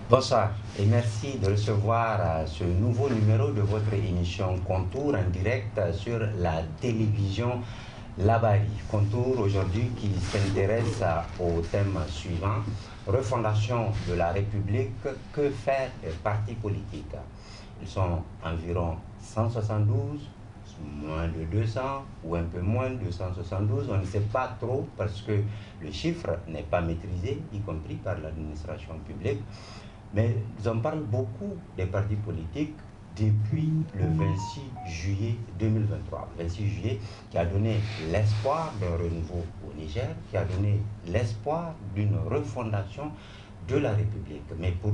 Bonsoir et merci de recevoir ce nouveau numéro de votre émission Contour en direct sur la télévision Labari. Contour aujourd'hui qui s'intéresse au thème suivant, refondation de la République, que faire des partis politiques? Ils sont environ 172, moins de 200 ou un peu moins de 172, on ne sait pas trop parce que le chiffre n'est pas maîtrisé, y compris par l'administration publique. Mais ils en parlent beaucoup des partis politiques depuis le 26 juillet 2023. Le 26 juillet qui a donné l'espoir d'un renouveau au Niger, qui a donné l'espoir d'une refondation de la République. Mais pour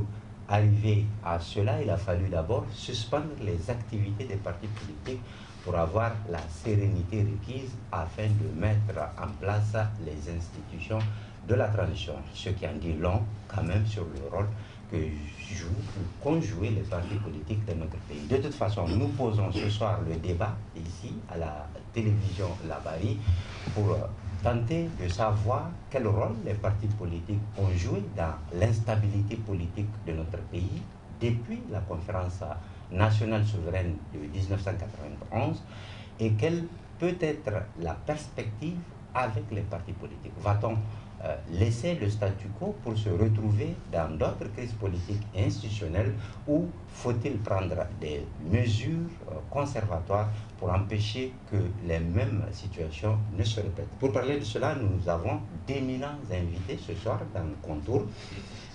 arriver à cela, il a fallu d'abord suspendre les activités des partis politiques pour avoir la sérénité requise afin de mettre en place les institutions de la transition. Ce qui en dit long quand même sur le rôle que qu'ont joué les partis politiques de notre pays. De toute façon, nous posons ce soir le débat ici à la télévision Labari pour tenter de savoir quel rôle les partis politiques ont joué dans l'instabilité politique de notre pays depuis la conférence nationale souveraine de 1991 et quelle peut être la perspective avec les partis politiques. Va-t-on laisser le statu quo pour se retrouver dans d'autres crises politiques et institutionnelles ou faut-il prendre des mesures conservatoires pour empêcher que les mêmes situations ne se répètent? Pour parler de cela, nous avons d'éminents invités ce soir dans le Contour.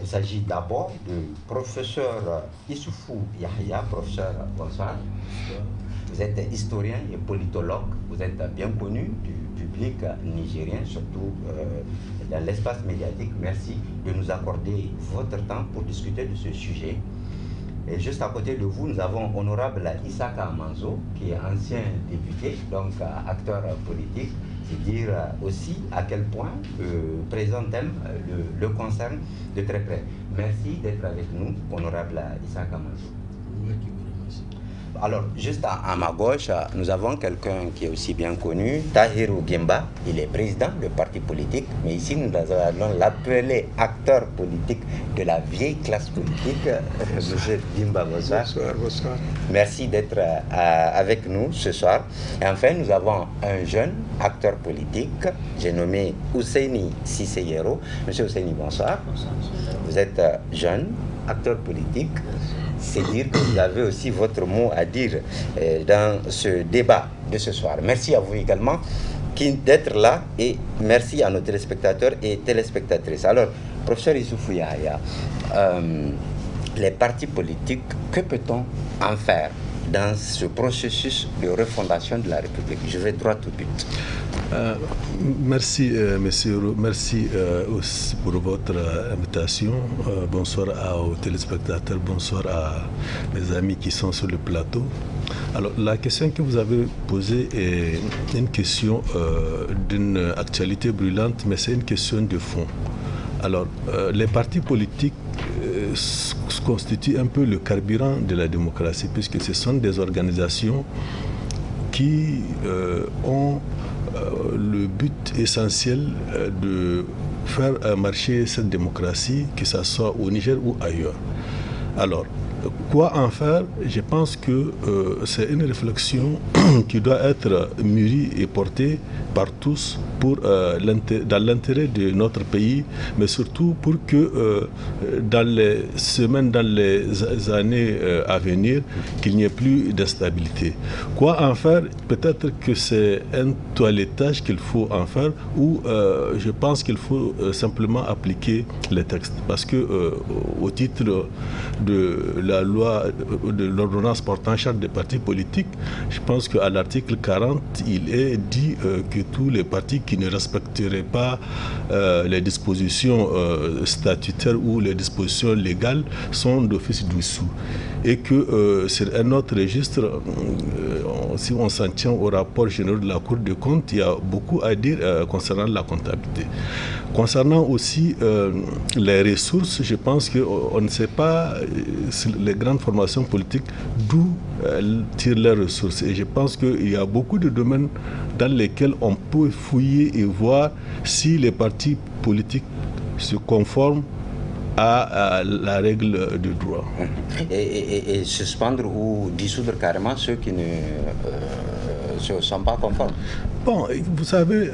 Il s'agit d'abord du professeur Issoufou Yahya. Professeur, bonsoir. Vous êtes historien et politologue, vous êtes bien connu du public nigérien, surtout dans l'espace médiatique. Merci de nous accorder votre temps pour discuter de ce sujet. Et juste à côté de vous, nous avons honorable Issaka Amanzo, qui est ancien député, donc acteur politique. C'est dire aussi à quel point le présent thème le concerne de très près. Merci d'être avec nous, honorable Issaka Amanzo. Alors, juste à ma gauche, nous avons quelqu'un qui est aussi bien connu, Tahirou Gimba. Il est président de parti politique, mais ici nous allons l'appeler acteur politique de la vieille classe politique. Monsieur Gimba, bonsoir. Bonsoir, bonsoir. Merci d'être avec nous ce soir. Et enfin, nous avons un jeune acteur politique, j'ai nommé Ousseini Sisseyero. Monsieur Ousseini, bonsoir. Bonsoir. Vous êtes jeune acteur politique. C'est dire que vous avez aussi votre mot à dire dans ce débat de ce soir. Merci à vous également d'être là et merci à nos téléspectateurs et téléspectatrices. Alors, professeur Issoufou Yahya, les partis politiques, que peut-on en faire dans ce processus de refondation de la République? Je vais droit au but. Merci, monsieur. Merci aussi pour votre invitation. Bonsoir aux téléspectateurs, bonsoir à mes amis qui sont sur le plateau. Alors, la question que vous avez posée est une question d'une actualité brûlante, mais c'est une question de fond. Alors, les partis politiques constituent un peu le carburant de la démocratie, puisque ce sont des organisations qui ont le but essentiel de faire marcher cette démocratie, que ce soit au Niger ou ailleurs. Alors, quoi en faire? Je pense que c'est une réflexion qui doit être mûrie et portée par tous dans l'intérêt de notre pays, mais surtout pour que dans les semaines, dans les années à venir, qu'il n'y ait plus d'instabilité. Quoi en faire? Peut-être que c'est un toilettage qu'il faut en faire, ou je pense qu'il faut simplement appliquer les textes. Parce que au titre de la loi, de l'ordonnance portant charte des partis politiques, je pense qu'à l'article 40, il est dit que tous les partis qui ne respecteraient pas les dispositions statutaires ou les dispositions légales sont d'office dissous. Et que sur un autre registre, si on s'en tient au rapport général de la Cour des comptes, il y a beaucoup à dire concernant la comptabilité. Concernant aussi les ressources, je pense qu'on ne sait pas les grandes formations politiques d'où elles tirent leurs ressources. Et je pense qu'il y a beaucoup de domaines dans lesquels on peut fouiller et voir si les partis politiques se conforment à la règle du droit. Et suspendre ou dissoudre carrément ceux qui ne se sont pas conformes. Bon, vous savez,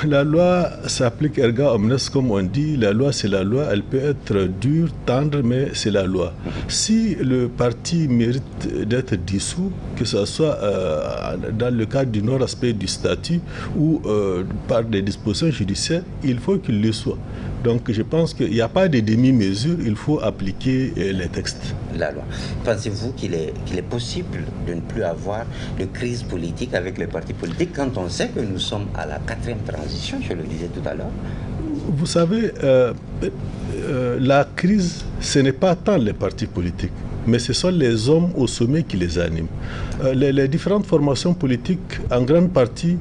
la loi s'applique erga omnes, comme on dit. La loi, c'est la loi. Elle peut être dure, tendre, mais c'est la loi. Si le parti mérite d'être dissous, que ce soit dans le cadre du non-respect du statut ou par des dispositions judiciaires, il faut qu'il le soit. Donc je pense qu'il n'y a pas de demi-mesure, il faut appliquer les textes. La loi. Pensez-vous qu'il est possible de ne plus avoir de crise politique avec les partis politiques quand on sait que nous sommes à la 4e transition, je le disais tout à l'heure? Vous savez, la crise, ce n'est pas tant les partis politiques, mais ce sont les hommes au sommet qui les animent. Les différentes formations politiques, en grande partie,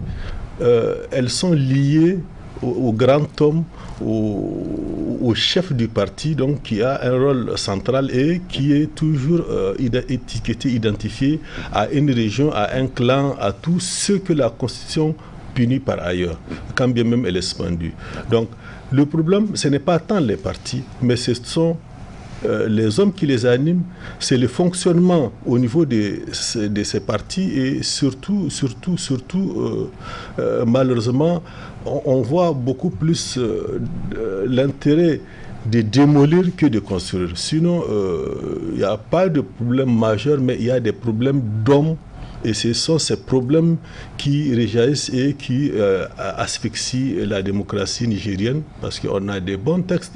elles sont liées au grand homme, au chef du parti, donc qui a un rôle central et qui est toujours étiqueté, identifié à une région, à un clan, à tout ce que la Constitution punit par ailleurs, quand bien même elle est suspendue. Donc le problème, ce n'est pas tant les partis, mais ce sont les hommes qui les animent, c'est le fonctionnement au niveau de ces partis et surtout, malheureusement, on voit beaucoup plus l'intérêt de démolir que de construire. Sinon, il n'y a pas de problème majeur, mais il y a des problèmes d'hommes. Et ce sont ces problèmes qui réjaillissent et qui asphyxient la démocratie nigérienne, parce qu'on a des bons textes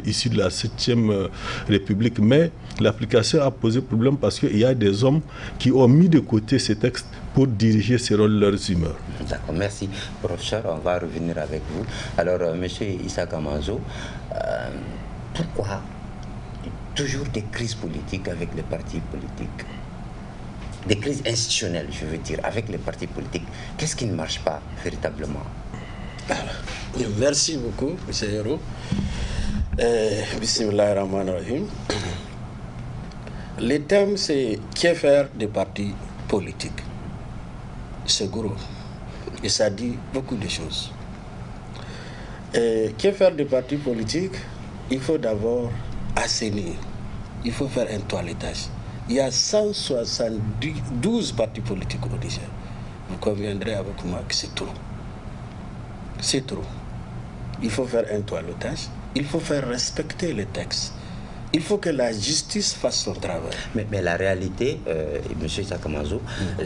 issus de la 7e République, mais l'application a posé problème parce qu'il y a des hommes qui ont mis de côté ces textes pour diriger selon leurs humeurs. D'accord, merci. Professeur, on va revenir avec vous. Alors, M. Issa Kamazo, pourquoi toujours des crises politiques avec les partis politiques? Des crises institutionnelles, je veux dire, avec les partis politiques. Qu'est-ce qui ne marche pas véritablement? Merci beaucoup, M. Hérault. Bismillahirrahmanirrahim. Le thème, c'est que faire des partis politiques. C'est gros. Et ça dit beaucoup de choses. Que faire des partis politiques? Il faut d'abord assainir. Il faut faire un toilettage. Il y a 172 partis politiques au Niger. Vous conviendrez avec moi que c'est trop. C'est trop. Il faut faire un toilettage. Il faut faire respecter les textes. Il faut que la justice fasse son travail. Mais la réalité, M. Issa Kamazo,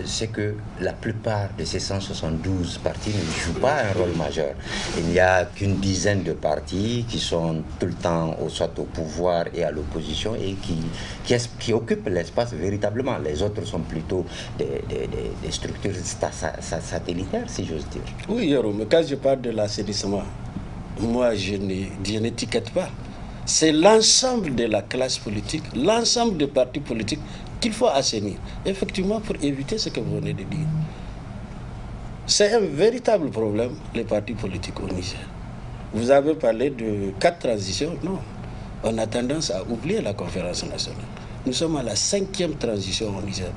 c'est que la plupart de ces 172 partis ne jouent pas un rôle majeur. Il n'y a qu'une dizaine de partis qui sont tout le temps soit au pouvoir et à l'opposition et qui occupent l'espace véritablement. Les autres sont plutôt des structures satellitaires, si j'ose dire. Oui, Yoro, mais quand je parle de l'assainissement, moi je n'étiquette pas. C'est l'ensemble de la classe politique, l'ensemble des partis politiques qu'il faut assainir, effectivement, pour éviter ce que vous venez de dire. C'est un véritable problème, les partis politiques au Niger. Vous avez parlé de 4 transitions. Non, on a tendance à oublier la conférence nationale. Nous sommes à la 5e transition au Niger.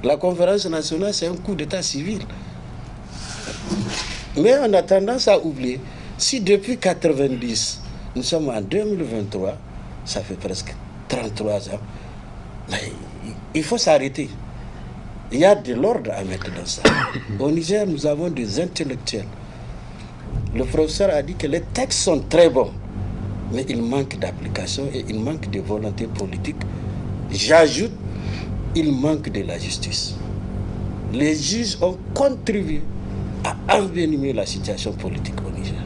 La conférence nationale, c'est un coup d'état civil. Mais on a tendance à oublier. Si depuis 1990, nous sommes en 2023, ça fait presque 33 ans. Mais il faut s'arrêter. Il y a de l'ordre à mettre dans ça. Au Niger, nous avons des intellectuels. Le professeur a dit que les textes sont très bons, mais il manque d'application et il manque de volonté politique. J'ajoute, il manque de la justice. Les juges ont contribué à envenimer la situation politique au Niger.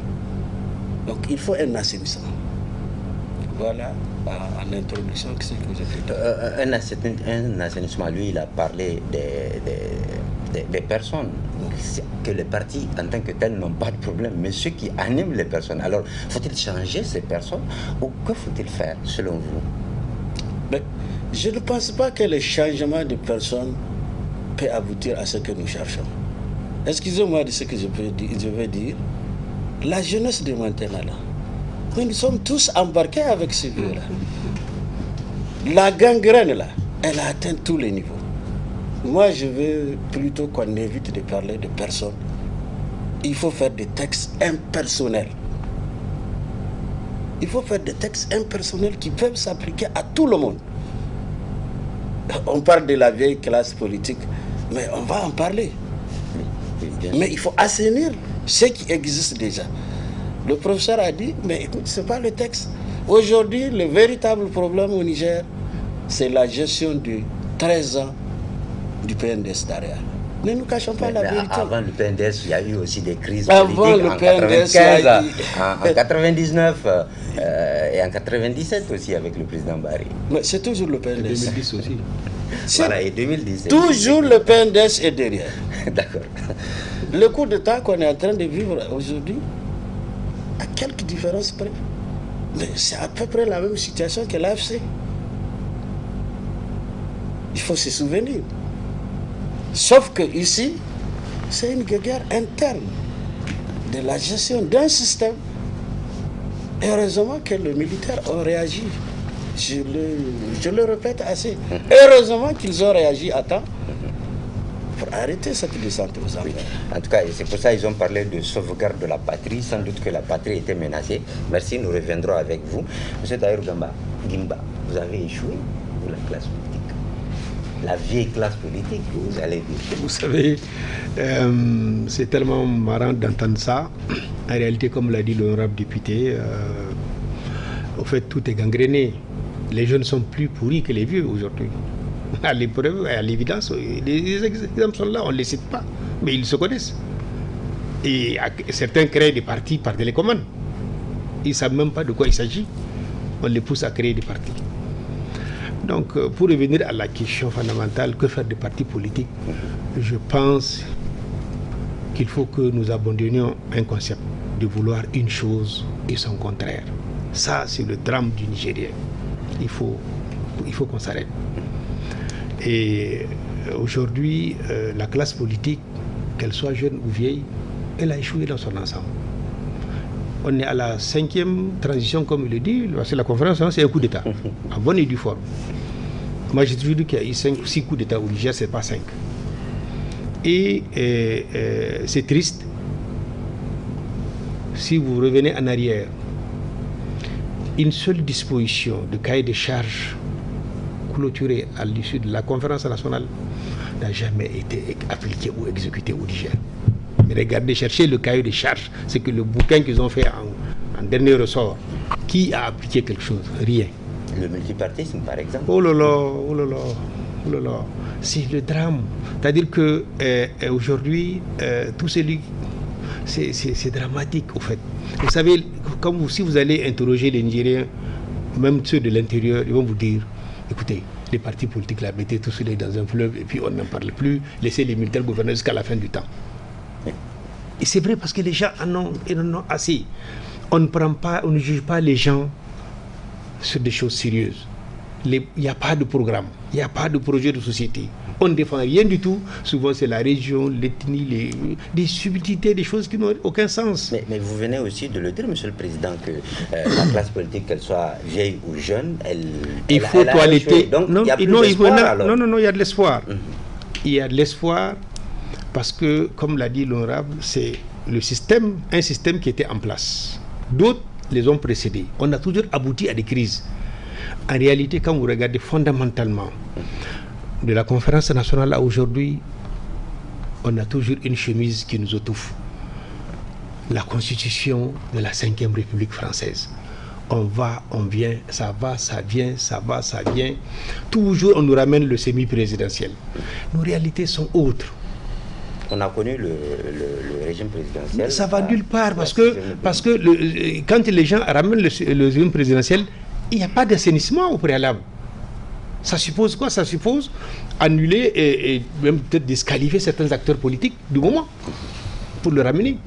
Donc il faut un assainissement. Voilà, en introduction, ce que j'ai fait. Un assainissement, lui, il a parlé des personnes, que les partis en tant que tels n'ont pas de problème, mais ceux qui animent les personnes. Alors, faut-il changer ces personnes ou que faut-il faire selon vous? Mais je ne pense pas que le changement de personnes peut aboutir à ce que nous cherchons. Excusez-moi de ce que je vais dire. La jeunesse de maintenant, là, nous sommes tous embarqués avec ce vieux-là. La gangrène, là, elle a atteint tous les niveaux. Moi, je veux plutôt qu'on évite de parler de personnes. Il faut faire des textes impersonnels. Il faut faire des textes impersonnels qui peuvent s'appliquer à tout le monde. On parle de la vieille classe politique, mais on va en parler. Mais il faut assainir ce qui existe déjà. Le professeur a dit, mais écoute, ce n'est pas le texte. Aujourd'hui, le véritable problème au Niger, c'est la gestion de 13 ans du PNDS derrière. Ne nous cachons pas la vérité. Avant le PNDS, il y a eu aussi des crises avant politiques. Le PNDS, en 99 et en 97 aussi avec le président Barry. Mais c'est toujours le PNDS. 2010 aussi. Voilà, et 2010. Toujours le PNDS est derrière. D'accord. Le coup d'État qu'on est en train de vivre aujourd'hui, à quelques différences près, mais c'est à peu près la même situation que l'AFC. Il faut se souvenir. Sauf que ici, c'est une guerre interne de la gestion d'un système. Heureusement que les militaires ont réagi. Je le répète assez. Heureusement qu'ils ont réagi à temps pour arrêter cette descente aux enfers. En tout cas, c'est pour ça qu'ils ont parlé de sauvegarde de la patrie. Sans doute que la patrie était menacée. Merci, nous reviendrons avec vous. Monsieur Tahirou Gimba, vous avez échoué pour la classe politique. La vieille classe politique, vous allez dire. Vous savez, c'est tellement marrant d'entendre ça. En réalité, comme l'a dit l'honorable député, au fait, tout est gangréné. Les jeunes sont plus pourris que les vieux aujourd'hui. À l'épreuve, à l'évidence, les exemples sont là, on ne les cite pas, mais ils se connaissent. Et certains créent des partis par télécommande. Ils ne savent même pas de quoi il s'agit. On les pousse à créer des partis. Donc, pour revenir à la question fondamentale, que faire des partis politiques, je pense qu'il faut que nous abandonnions un concept de vouloir une chose et son contraire. Ça, c'est le drame du Nigérien. Il faut qu'on s'arrête. Et aujourd'hui, la classe politique, qu'elle soit jeune ou vieille, elle a échoué dans son ensemble. On est à la 5e transition, comme il le dit, c'est la conférence, c'est un coup d'État, en bonne et due forme. Moi, j'ai toujours dit qu'il y a eu 5 ou 6 coups d'État au Niger, ce n'est pas 5. Et c'est triste. Si vous revenez en arrière, une seule disposition de cahier de charges clôturée à l'issue de la conférence nationale n'a jamais été appliquée ou exécutée au Niger. Mais regardez, cherchez le cahier de charges, c'est que le bouquin qu'ils ont fait en dernier ressort, qui a appliqué quelque chose? Rien. Le multipartisme, par exemple. Oh là là, oh là là, oh là là. C'est le drame. C'est-à-dire que aujourd'hui, tout celui... C'est dramatique, au fait. Vous savez, si vous allez interroger les Nigériens, même ceux de l'intérieur, ils vont vous dire, écoutez, les partis politiques, là, mettez tous dans un fleuve et puis on n'en parle plus, laissez les militaires gouverner jusqu'à la fin du temps. Et c'est vrai parce que les gens en ont assez. On ne juge pas les gens sur des choses sérieuses. Il n'y a pas de programme, il n'y a pas de projet de société. On ne défend rien du tout. Souvent, c'est la région, l'ethnie, des subtilités, des choses qui n'ont aucun sens. Mais vous venez aussi de le dire, Monsieur le Président, que la classe politique, qu'elle soit vieille ou jeune, il faut toiletter. Donc, il y a plus d'espoir, alors. Non, il y a de l'espoir. Il y a de l'espoir parce que, comme l'a dit l'honorable, c'est un système qui était en place. D'autres les ont précédés. On a toujours abouti à des crises. En réalité, quand vous regardez fondamentalement, de la conférence nationale à aujourd'hui, on a toujours une chemise qui nous étouffe. La constitution de la 5e République française. On va, on vient, ça va, ça vient, ça va, ça vient. Toujours, on nous ramène le semi-présidentiel. Nos réalités sont autres. On a connu le régime présidentiel. Ça va nulle part parce que quand les gens ramènent le régime présidentiel, il n'y a pas d'assainissement au préalable. Ça suppose quoi? Ça suppose annuler et même peut-être disqualifier certains acteurs politiques du moment pour le ramener.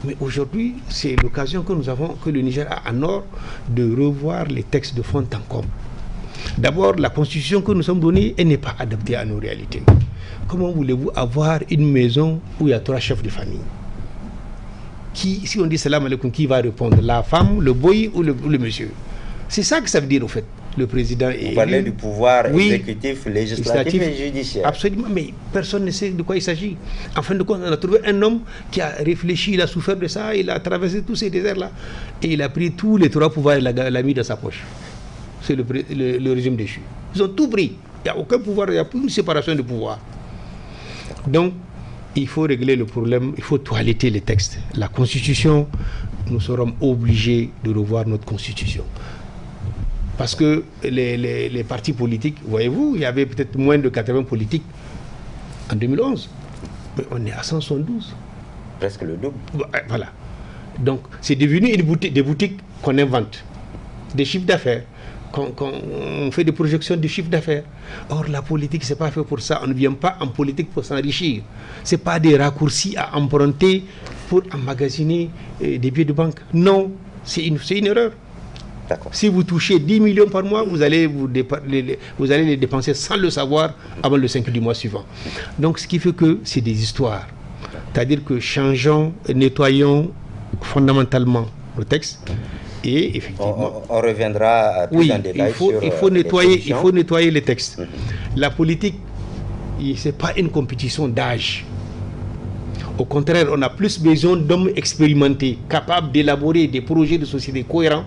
Mais aujourd'hui, c'est l'occasion que nous avons, que le Niger a en or, de revoir les textes de fond en comble. D'abord, la constitution que nous sommes donnée, elle n'est pas adaptée à nos réalités. Comment voulez-vous avoir une maison où il y a 3 chefs de famille? Si on dit salam alaikum, qui va répondre? La femme, le boy ou le monsieur? C'est ça que ça veut dire au fait. le président est Vous parlez élu. du pouvoir Oui, exécutif, législatif et judiciaire. Absolument, mais personne ne sait de quoi il s'agit. En fin de compte, on a trouvé un homme qui a réfléchi, il a souffert de ça, il a traversé tous ces déserts-là, et il a pris tous les 3 pouvoirs et l'a mis dans sa poche. C'est le régime déchu. Ils ont tout pris. Il n'y a aucun pouvoir, il n'y a plus une séparation de pouvoir. Donc, il faut régler le problème, il faut toiletter les textes. La Constitution, nous serons obligés de revoir notre Constitution. Parce que les partis politiques, voyez-vous, il y avait peut-être moins de 80 politiques en 2011. Mais on est à 172. Presque le double. Voilà. Donc, c'est devenu des boutiques qu'on invente, des chiffres d'affaires, qu'on fait des projections de chiffres d'affaires. Or, la politique, ce n'est pas fait pour ça. On ne vient pas en politique pour s'enrichir. Ce n'est pas des raccourcis à emprunter pour emmagasiner des billets de banque. Non, c'est une erreur. Si vous touchez 10 millions par mois, vous allez les dépenser sans le savoir avant le 5 du mois suivant. Donc, ce qui fait que c'est des histoires. C'est-à-dire que changeons, nettoyons fondamentalement le texte. Et effectivement, on reviendra plus en détail il faut nettoyer les textes. La politique, ce n'est pas une compétition d'âge. Au contraire, on a plus besoin d'hommes expérimentés, capables d'élaborer des projets de société cohérents,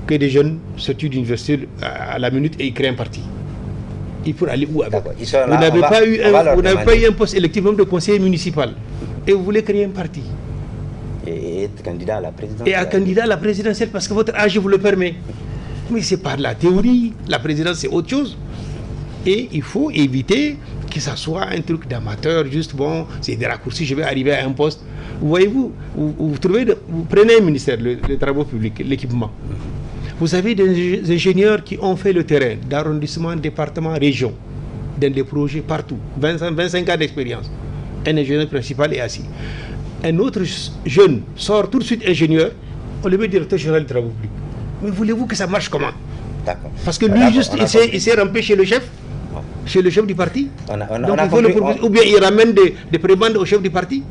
que des jeunes sortis d'université à la minute et ils créent un parti. Il faut aller où avec? Vous n'avez pas eu un poste électif même de conseiller municipal et vous voulez créer un parti. Et être candidat à la présidentielle. Et à candidat à la présidentielle parce que votre âge vous le permet. Mais c'est par la théorie. La présidence, c'est autre chose. Et il faut éviter que ça soit un truc d'amateur, juste bon, c'est des raccourcis, je vais arriver à un poste. Vous voyez-vous, vous prenez un ministère, les travaux publics, l'équipement. Vous avez des ingénieurs qui ont fait le terrain d'arrondissement, département, région, dans des projets partout, 25 ans d'expérience. Un ingénieur principal est assis. Un autre jeune sort tout de suite ingénieur, on le met directeur général des travaux publics. Mais voulez-vous que ça marche comment? Parce que lui, juste, il s'est rampé chez le chef du parti. Donc il faut ou bien il ramène des prébendes au chef du parti.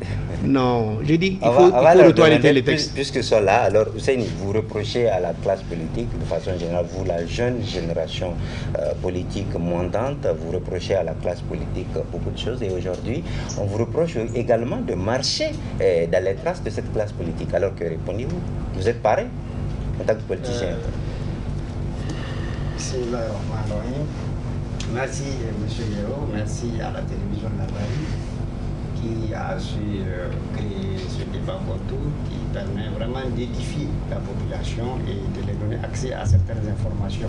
Non, je dis il faut retoiletter les textes. Puisque sont là, alors Hussein, vous reprochez à la classe politique, de façon générale, vous, la jeune génération politique montante, vous reprochez à la classe politique beaucoup de choses. Et aujourd'hui, on vous reproche également de marcher dans les traces de cette classe politique. Alors que répondez-vous? Vous êtes pareil en tant que politicien? Merci M. Yero, merci à la télévision de la Bari qui a su créer ce débat autour qui permet vraiment d'édifier la population et de leur donner accès à certaines informations.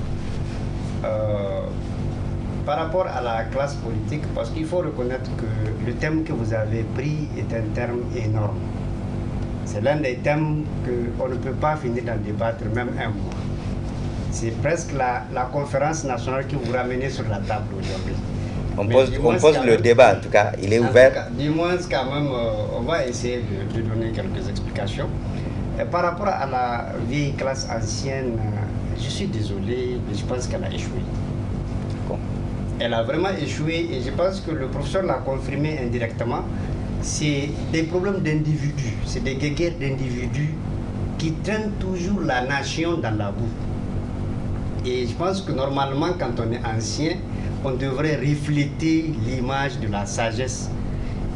Par rapport à la classe politique, parce qu'il faut reconnaître que le thème que vous avez pris est un thème énorme. C'est l'un des thèmes qu'on ne peut pas finir d'en débattre même un mois. C'est presque la conférence nationale que vous ramenez sur la table aujourd'hui. On pose le débat, en tout cas, il est ouvert. Du moins, quand même, on va essayer de donner quelques explications. Et par rapport à la vieille classe ancienne, je suis désolé, mais je pense qu'elle a échoué. Elle a vraiment échoué et je pense que le professeur l'a confirmé indirectement. C'est des problèmes d'individus, c'est des guéguerres d'individus qui traînent toujours la nation dans la boue. Et je pense que normalement, quand on est ancien, on devrait refléter l'image de la sagesse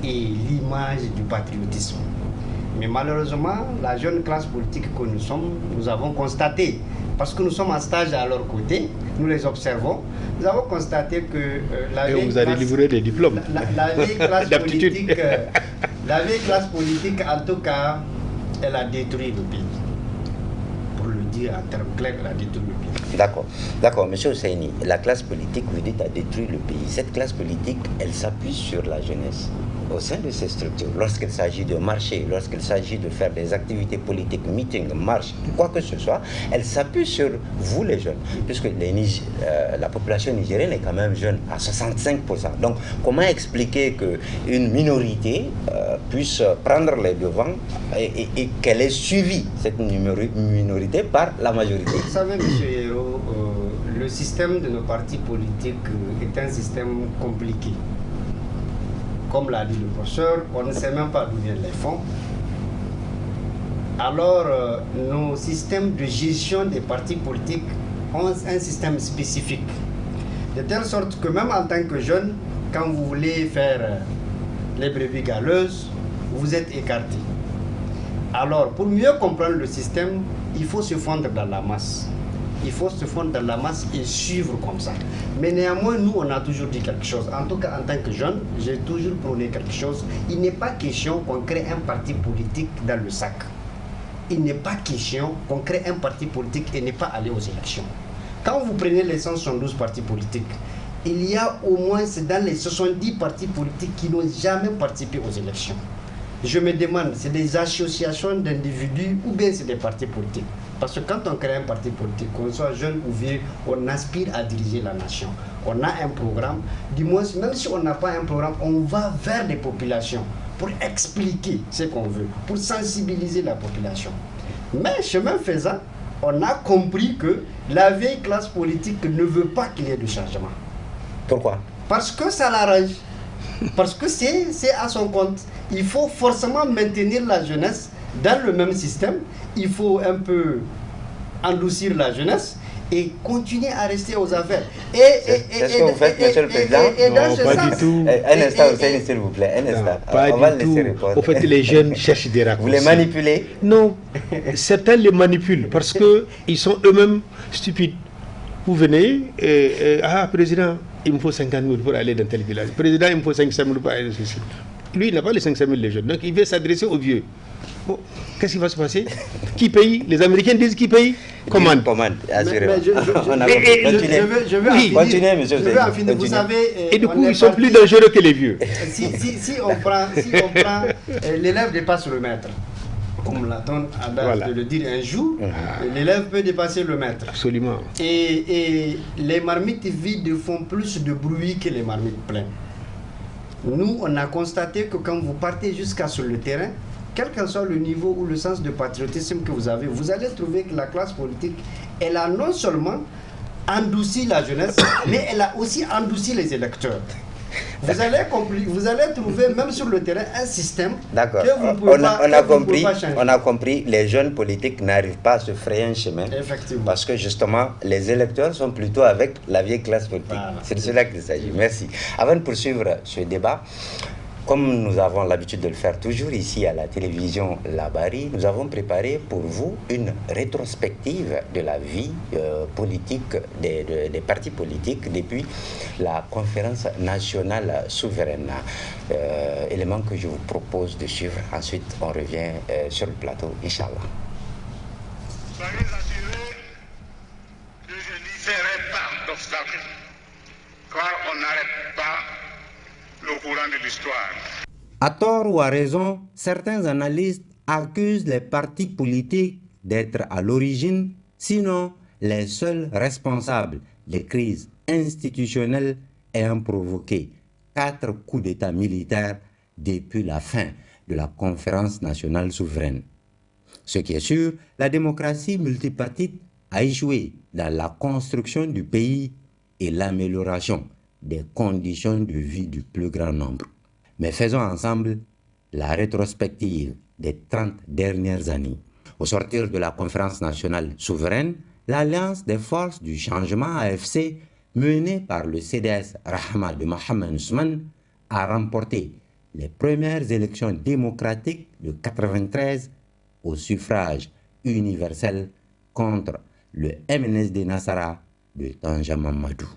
et l'image du patriotisme. Mais malheureusement, la jeune classe politique que nous sommes, nous avons constaté, parce que nous sommes en stage à leur côté, nous les observons, nous avons constaté que la vieille vous allez livrer des diplômes. La vieille classe politique, la vieille classe politique, en tout cas, elle a détruit le pays. Pour le dire en termes clairs, elle a détruit le pays. D'accord, monsieur Husseini, la classe politique, vous dites, a détruit le pays. Cette classe politique, elle s'appuie sur la jeunesse. Au sein de ces structures, lorsqu'il s'agit de marcher, lorsqu'il s'agit de faire des activités politiques, meetings, marches, quoi que ce soit, elle s'appuie sur vous les jeunes, puisque la population nigérienne est quand même jeune à 65%. Donc, comment expliquer qu'une minorité puisse prendre les devants et qu'elle ait suivi cette minorité par la majorité? Vous savez, M. Hérault, le système de nos partis politiques est un système compliqué. Comme l'a dit le professeur, on ne sait même pas d'où viennent les fonds. Alors, nos systèmes de gestion des partis politiques ont un système spécifique. De telle sorte que même en tant que jeune, quand vous voulez faire les brebis galeuses, vous êtes écarté. Alors, pour mieux comprendre le système, il faut se fondre dans la masse. Il faut se fondre dans la masse et suivre comme ça. Mais néanmoins, nous, on a toujours dit quelque chose. En tout cas, en tant que jeune, j'ai toujours prôné quelque chose. Il n'est pas question qu'on crée un parti politique dans le sac. Il n'est pas question qu'on crée un parti politique et n'est pas aller aux élections. Quand vous prenez les 172 partis politiques, il y a au moins dans les 70 partis politiques qui n'ont jamais participé aux élections. Je me demande, c'est des associations d'individus ou bien c'est des partis politiques? Parce que quand on crée un parti politique, qu'on soit jeune ou vieux, on aspire à diriger la nation. On a un programme, du moins, même si on n'a pas un programme, on va vers les populations pour expliquer ce qu'on veut, pour sensibiliser la population. Mais chemin faisant, on a compris que la vieille classe politique ne veut pas qu'il y ait de changement. Pourquoi? Parce que ça l'arrange. Parce que c'est à son compte. Il faut forcément maintenir la jeunesse dans le même système. Il faut un peu endoucir la jeunesse et continuer à rester aux affaires. C'est ce que vous faites, monsieur le président? Non, pas du tout. Un instant, s'il vous plaît. Un instant. Pas On va du laisser tout. répondre. En fait, les jeunes cherchent des raccourcis. Vous les manipulez? Non, certains les manipulent parce qu'ils sont eux-mêmes stupides. Vous venez, président, il me faut 50 000 pour aller dans tel village. Président, il me faut 500 000 pour aller dans ceci. Lui, il n'a pas les 500 000 les jeunes, donc il veut s'adresser aux vieux. Bon, qu'est-ce qui va se passer? Qui paye? Les Américains disent qui paye? Commande. Commande, assurément. Je veux en finir, monsieur. Vous savez, et du coup, ils sont plus dangereux que les vieux. Si on prend l'élève dépasse le maître. Comme l'a adage de le dire un jour, l'élève peut dépasser le maître. Absolument. Et les marmites vides font plus de bruit que les marmites pleines. Nous, on a constaté que quand vous partez jusqu'à sur le terrain, quel que soit le niveau ou le sens de patriotisme que vous avez, vous allez trouver que la classe politique, elle a non seulement endouci la jeunesse, mais elle a aussi endouci les électeurs. Vous allez trouver même sur le terrain un système que vous ne pouvez pas changer. On a compris, les jeunes politiques n'arrivent pas à se frayer un chemin. Effectivement. Parce que justement, les électeurs sont plutôt avec la vieille classe politique. Voilà. C'est de cela qu'il s'agit. Merci. Avant de poursuivre ce débat, comme nous avons l'habitude de le faire toujours ici à la télévision Labari, nous avons préparé pour vous une rétrospective de la vie politique des partis politiques depuis la conférence nationale souveraine. Élément que je vous propose de suivre. Ensuite, on revient sur le plateau, Inch'Allah. Soyez assurés que je n'y ferai pas d'obstacle, car on n'arrête pas le courant de l'histoire. À tort ou à raison, certains analystes accusent les partis politiques d'être à l'origine, sinon les seuls responsables des crises institutionnelles ayant provoqué 4 coups d'État militaires depuis la fin de la conférence nationale souveraine. Ce qui est sûr, la démocratie multipartite a échoué dans la construction du pays et l'amélioration des conditions de vie du plus grand nombre. Mais faisons ensemble la rétrospective des 30 dernières années. Au sortir de la conférence nationale souveraine, l'Alliance des forces du changement AFC, menée par le CDS Rahma de Mohamed Ousmane, a remporté les premières élections démocratiques de 1993 au suffrage universel contre le MNSD Nassara de Tanja Mamadou.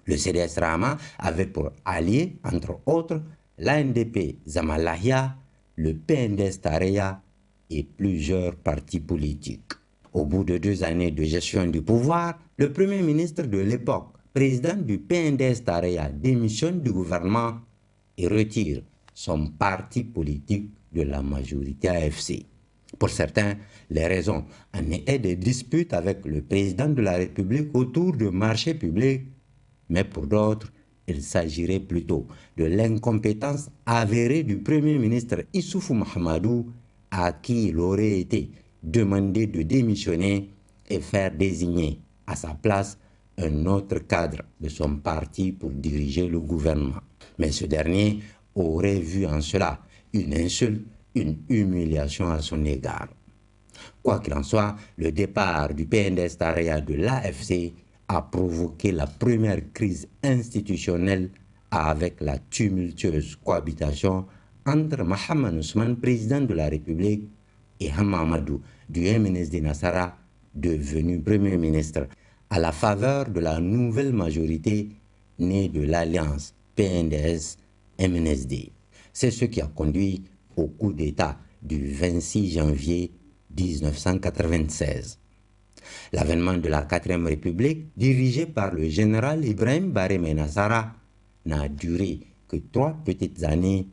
Le CDS Rahma avait pour alliés, entre autres, l'ANDP Zamalahia, le PNDS Tareya et plusieurs partis politiques. Au bout de 2 années de gestion du pouvoir, le premier ministre de l'époque, président du PNDS Tareya, démissionne du gouvernement et retire son parti politique de la majorité AFC. Pour certains, les raisons en étaient des disputes avec le président de la République autour de marchés publics, mais pour d'autres, il s'agirait plutôt de l'incompétence avérée du Premier ministre Issoufou Mahamadou, à qui il aurait été demandé de démissionner et faire désigner à sa place un autre cadre de son parti pour diriger le gouvernement. Mais ce dernier aurait vu en cela une insulte, une humiliation à son égard. Quoi qu'il en soit, le départ du PNDS-Taraya de l'AFC a provoqué la première crise institutionnelle avec la tumultueuse cohabitation entre Mohamed Ousmane, président de la République, et Hama Amadou du MNSD Nassara, devenu Premier ministre, à la faveur de la nouvelle majorité née de l'alliance PNDS-MNSD. C'est ce qui a conduit au coup d'État du 26 janvier 1996. L'avènement de la 4e République, dirigée par le général Ibrahim Baré Nassara, n'a duré que 3 petites années,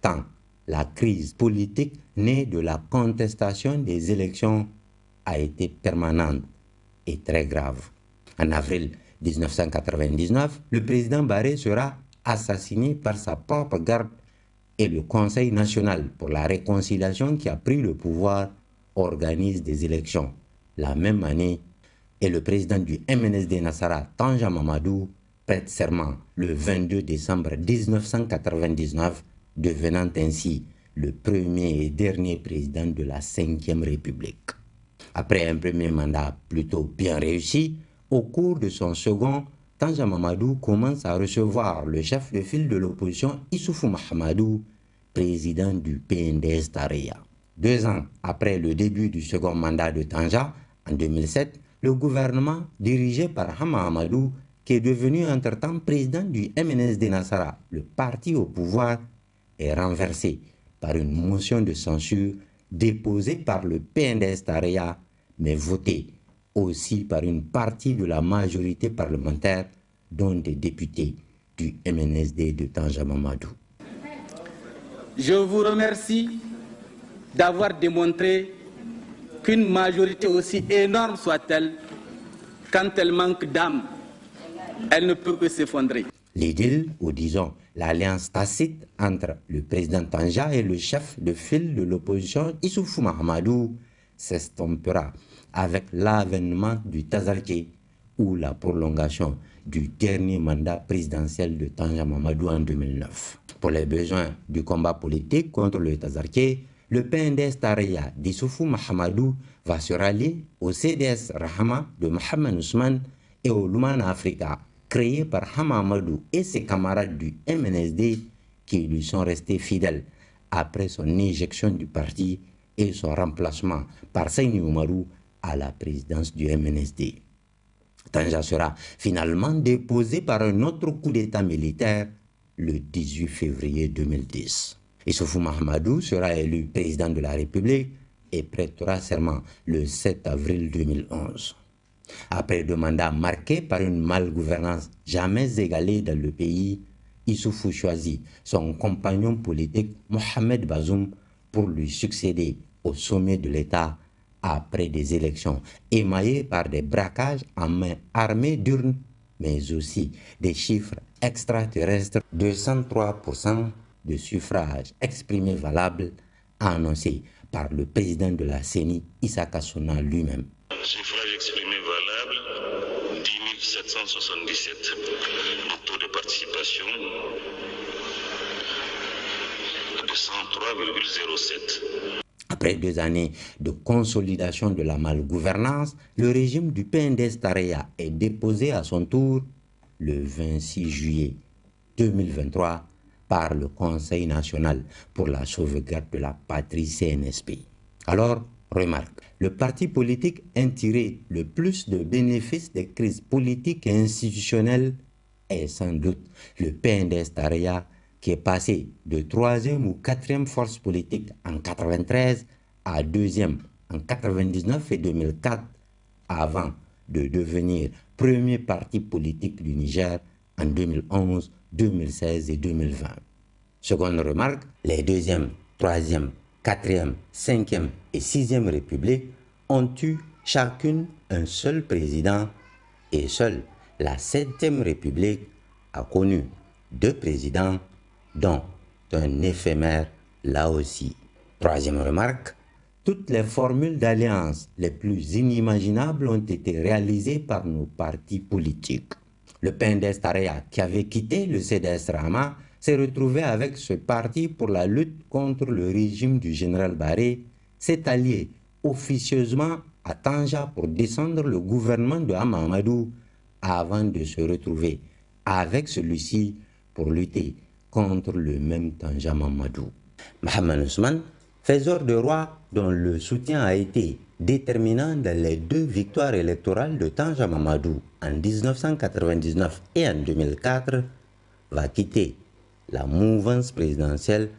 tant la crise politique née de la contestation des élections a été permanente et très grave. En avril 1999, le président Baré sera assassiné par sa propre garde et le Conseil national pour la réconciliation qui a pris le pouvoir organise des élections la même année et le président du MNSD Nassara, Tanja Mamadou, prête serment le 22 décembre 1999, devenant ainsi le premier et dernier président de la 5e République. Après un premier mandat plutôt bien réussi, au cours de son second, Tanja Mamadou commence à recevoir le chef de file de l'opposition Issoufou Mahamadou, président du PNDS-Taraya. 2 ans après le début du second mandat de Tanja, en 2007, le gouvernement dirigé par Hama Amadou, qui est devenu entre-temps président du MNSD Nassara, le parti au pouvoir, est renversé par une motion de censure déposée par le PNDS-Taraya, mais votée aussi par une partie de la majorité parlementaire, dont des députés du MNSD de Tanja Mamadou. Je vous remercie d'avoir démontré qu'une majorité aussi énorme soit-elle, quand elle manque d'âme, elle ne peut que s'effondrer. L'idylle, ou disons l'alliance tacite entre le président Tanja et le chef de file de l'opposition Issoufou Mahamadou s'estompera avec l'avènement du Tazarké ou la prolongation du dernier mandat présidentiel de Tanja Mamadou en 2009. Pour les besoins du combat politique contre le Tazarké, le PNDS-Taraya d'Issoufou Mahamadou va se rallier au CDS Rahama de Mohamed Ousmane et au Lumana Africa, créé par Hama Amadou et ses camarades du MNSD qui lui sont restés fidèles après son éjection du parti et son remplacement par Seyni Oumarou à la présidence du MNSD. Tanja sera finalement déposé par un autre coup d'État militaire le 18 février 2010. Issoufou Mahamadou sera élu président de la République et prêtera serment le 7 avril 2011. Après 2 mandats marqués par une malgouvernance jamais égalée dans le pays, Issoufou choisit son compagnon politique Mohamed Bazoum pour lui succéder au sommet de l'État après des élections émaillées par des braquages en main armée d'urnes, mais aussi des chiffres extraterrestres de 103% de suffrages exprimés valables annoncés par le président de la CENI, Issa Kassouna lui-même. Suffrages exprimés valables, 10 777. Le taux de participation de 103,07. Après 2 années de consolidation de la malgouvernance, le régime du PNDS-Taraya est déposé à son tour le 26 juillet 2023 par le Conseil national pour la sauvegarde de la patrie CNSP. Alors, remarque, le parti politique a tiré le plus de bénéfices des crises politiques et institutionnelles est sans doute le PNDS-Taraya, qui est passé de 3e ou 4e force politique en 1993 à 2e en 1999 et 2004, avant de devenir premier parti politique du Niger en 2011, 2016 et 2020. Seconde remarque, les 2e, 3e, 4e, 5e et 6e Républiques ont eu chacune un seul président et seule la 7e République a connu 2 présidents, dont un éphémère là aussi. Troisième remarque, toutes les formules d'alliance les plus inimaginables ont été réalisées par nos partis politiques. Le PNDS-Taraya, qui avait quitté le CDS Rahama, s'est retrouvé avec ce parti pour la lutte contre le régime du général Baré, s'est allié officieusement à Tanja pour descendre le gouvernement de Hama Amadou avant de se retrouver avec celui-ci pour lutter contre le même Tanja Mamadou. Mohamed Ousmane, faiseur de roi dont le soutien a été déterminant dans les 2 victoires électorales de Tanja Mamadou en 1999 et en 2004, va quitter la mouvance présidentielle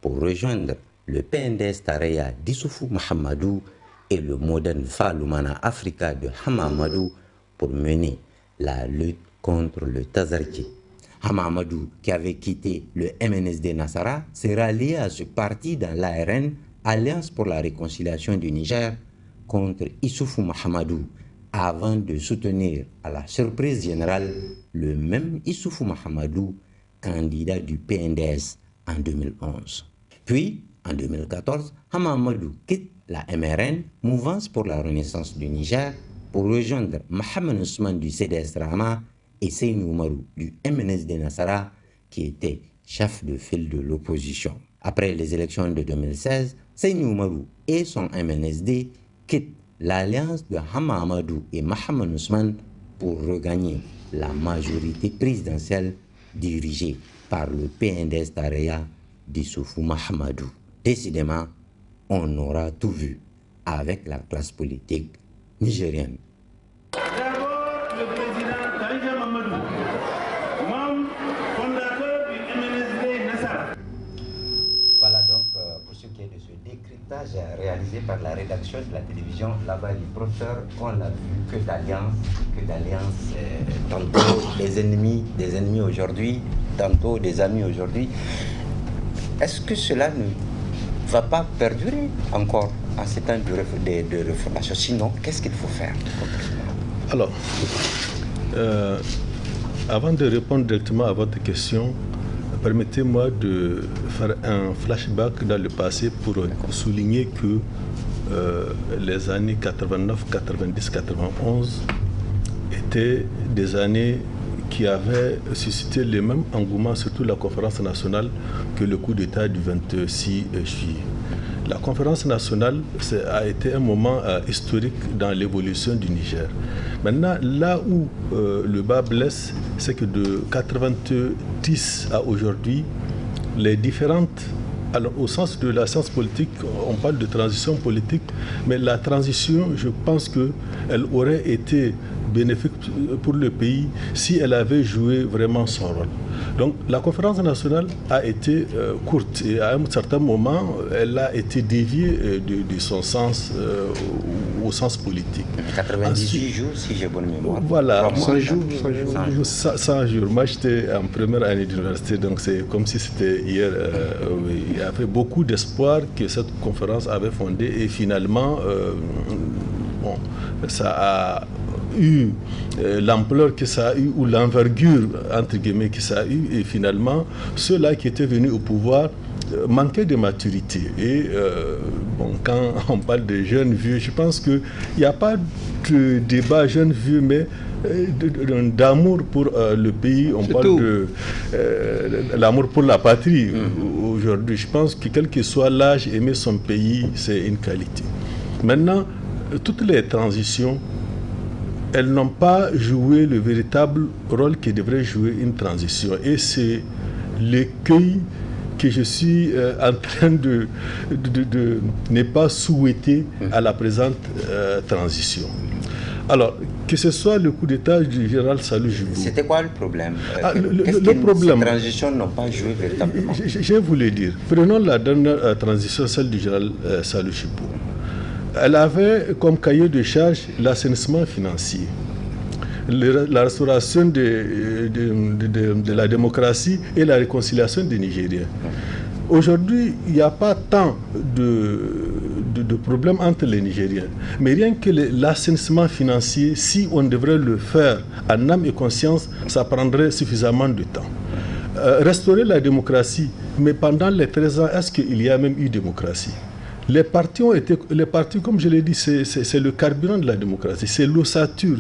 pour rejoindre le PNDS Tareya d'Issoufou Mahamadou et le moderne Faloumana Africa de Hama Amadou pour mener la lutte contre le Tazarki. Hama Amadou, qui avait quitté le MNSD Nassara, s'est rallié à ce parti dans l'ARN, Alliance pour la réconciliation du Niger, contre Issoufou Mahamadou, avant de soutenir à la surprise générale le même Issoufou Mahamadou, candidat du PNDS en 2011. Puis, en 2014, Hama Amadou quitte la MRN, Mouvance pour la Renaissance du Niger, pour rejoindre Mohamed Ousmane du CDS Rahma et Seynou Oumarou du MNSD Nassara, qui était chef de file de l'opposition. Après les élections de 2016, Seynou Oumarou et son MNSD quittent l'alliance de Hama Amadou et Mohamed Ousmane pour regagner la majorité présidentielle dirigée par le PNDS Tareya d'Issoufou Mahamadou. Décidément, on aura tout vu avec la classe politique nigérienne. D'abord, le président Tanja Mamadou, membre fondateur du MNSD Nassara. Voilà donc pour ce qui est de ce décryptage réalisé par la rédaction de la télévision Labari. Professeur, on a vu que d'alliances, tantôt des ennemis aujourd'hui, tantôt des amis aujourd'hui. Est-ce que cela ne va pas perdurer encore en ces temps de reformation? Sinon, qu'est-ce qu'il faut faire? Alors, avant de répondre directement à votre question, permettez-moi de faire un flashback dans le passé pour souligner que les années 89, 90, 91 étaient des années qui avaient suscité le même engouement, surtout la conférence nationale, que le coup d'État du 26 juillet. La conférence nationale a été un moment historique dans l'évolution du Niger. Maintenant, là où le bas blesse, c'est que de 90 à aujourd'hui, les différentes... Alors, au sens de la science politique, on parle de transition politique, mais la transition, je pense qu'elle aurait été bénéfique pour le pays si elle avait joué vraiment son rôle. Donc la conférence nationale a été courte et à un certain moment, elle a été déviée de son sens au sens politique. 98 jours, si j'ai bonne mémoire. Voilà. 100 jours. 100 jours. Moi, j'étais en première année d'université, donc c'est comme si c'était hier. Il y avait beaucoup d'espoir que cette conférence avait fondé et finalement, ça a eu l'ampleur que ça a eu ou l'envergure entre guillemets que ça a eu, et finalement ceux-là qui étaient venus au pouvoir manquaient de maturité. Et quand on parle de jeunes vieux, je pense qu'il n'y a pas de débat jeunes vieux, mais d'amour pour le pays. On parle de l'amour pour la patrie. Aujourd'hui, je pense que quel que soit l'âge, aimer son pays, c'est une qualité. Maintenant, toutes les transitions, elles n'ont pas joué le véritable rôle que devrait jouer une transition. Et c'est l'écueil que je suis en train de ne pas souhaiter à la présente transition. Alors, que ce soit le coup d'État du général Salou Djibou. C'était quoi le problème? Le problème, ces transitions n'ont pas joué véritablement? Je vais vous le dire. Prenons la dernière transition, celle du général Salou Djibou. Elle avait comme cahier de charge l'assainissement financier, la restauration de la démocratie et la réconciliation des Nigériens. Aujourd'hui, il n'y a pas tant de problèmes entre les Nigériens, mais rien que l'assainissement financier, si on devrait le faire en âme et conscience, ça prendrait suffisamment de temps. Restaurer la démocratie, mais pendant les 13 ans, est-ce qu'il y a même eu démocratie? Les partis, comme je l'ai dit, c'est le carburant de la démocratie, c'est l'ossature.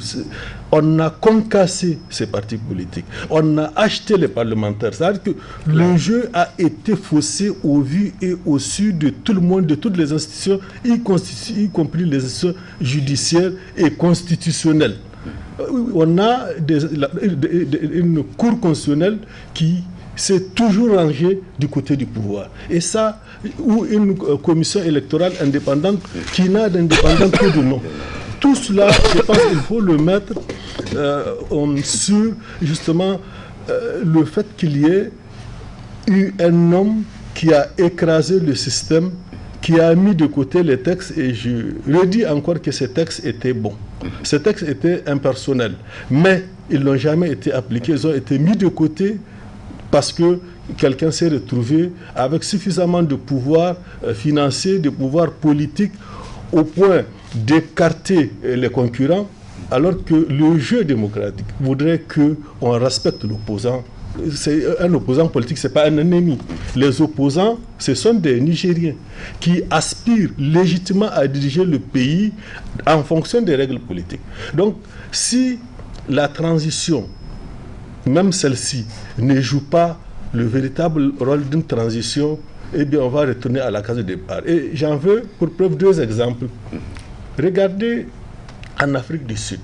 On a concassé ces partis politiques, on a acheté les parlementaires. C'est-à-dire que le jeu a été faussé au vu et au su de tout le monde, de toutes les institutions, y compris les institutions judiciaires et constitutionnelles. On a une cour constitutionnelle qui s'est toujours rangée du côté du pouvoir. Et ça, ou une commission électorale indépendante qui n'a d'indépendant que de nom. Tout cela, je pense qu'il faut le mettre sur justement le fait qu'il y ait eu un homme qui a écrasé le système, qui a mis de côté les textes, et je redis encore que ces textes étaient bons. Ces textes étaient impersonnels, mais ils n'ont jamais été appliqués, ils ont été mis de côté parce que quelqu'un s'est retrouvé avec suffisamment de pouvoir financier, de pouvoir politique, au point d'écarter les concurrents, alors que le jeu démocratique voudrait qu'on respecte l'opposant. C'est un opposant politique, ce n'est pas un ennemi. Les opposants, ce sont des Nigériens qui aspirent légitimement à diriger le pays en fonction des règles politiques. Donc, si la transition, même celle-ci, ne joue pas le véritable rôle d'une transition, eh bien, on va retourner à la case de départ. Et j'en veux pour preuve 2 exemples. Regardez en Afrique du Sud,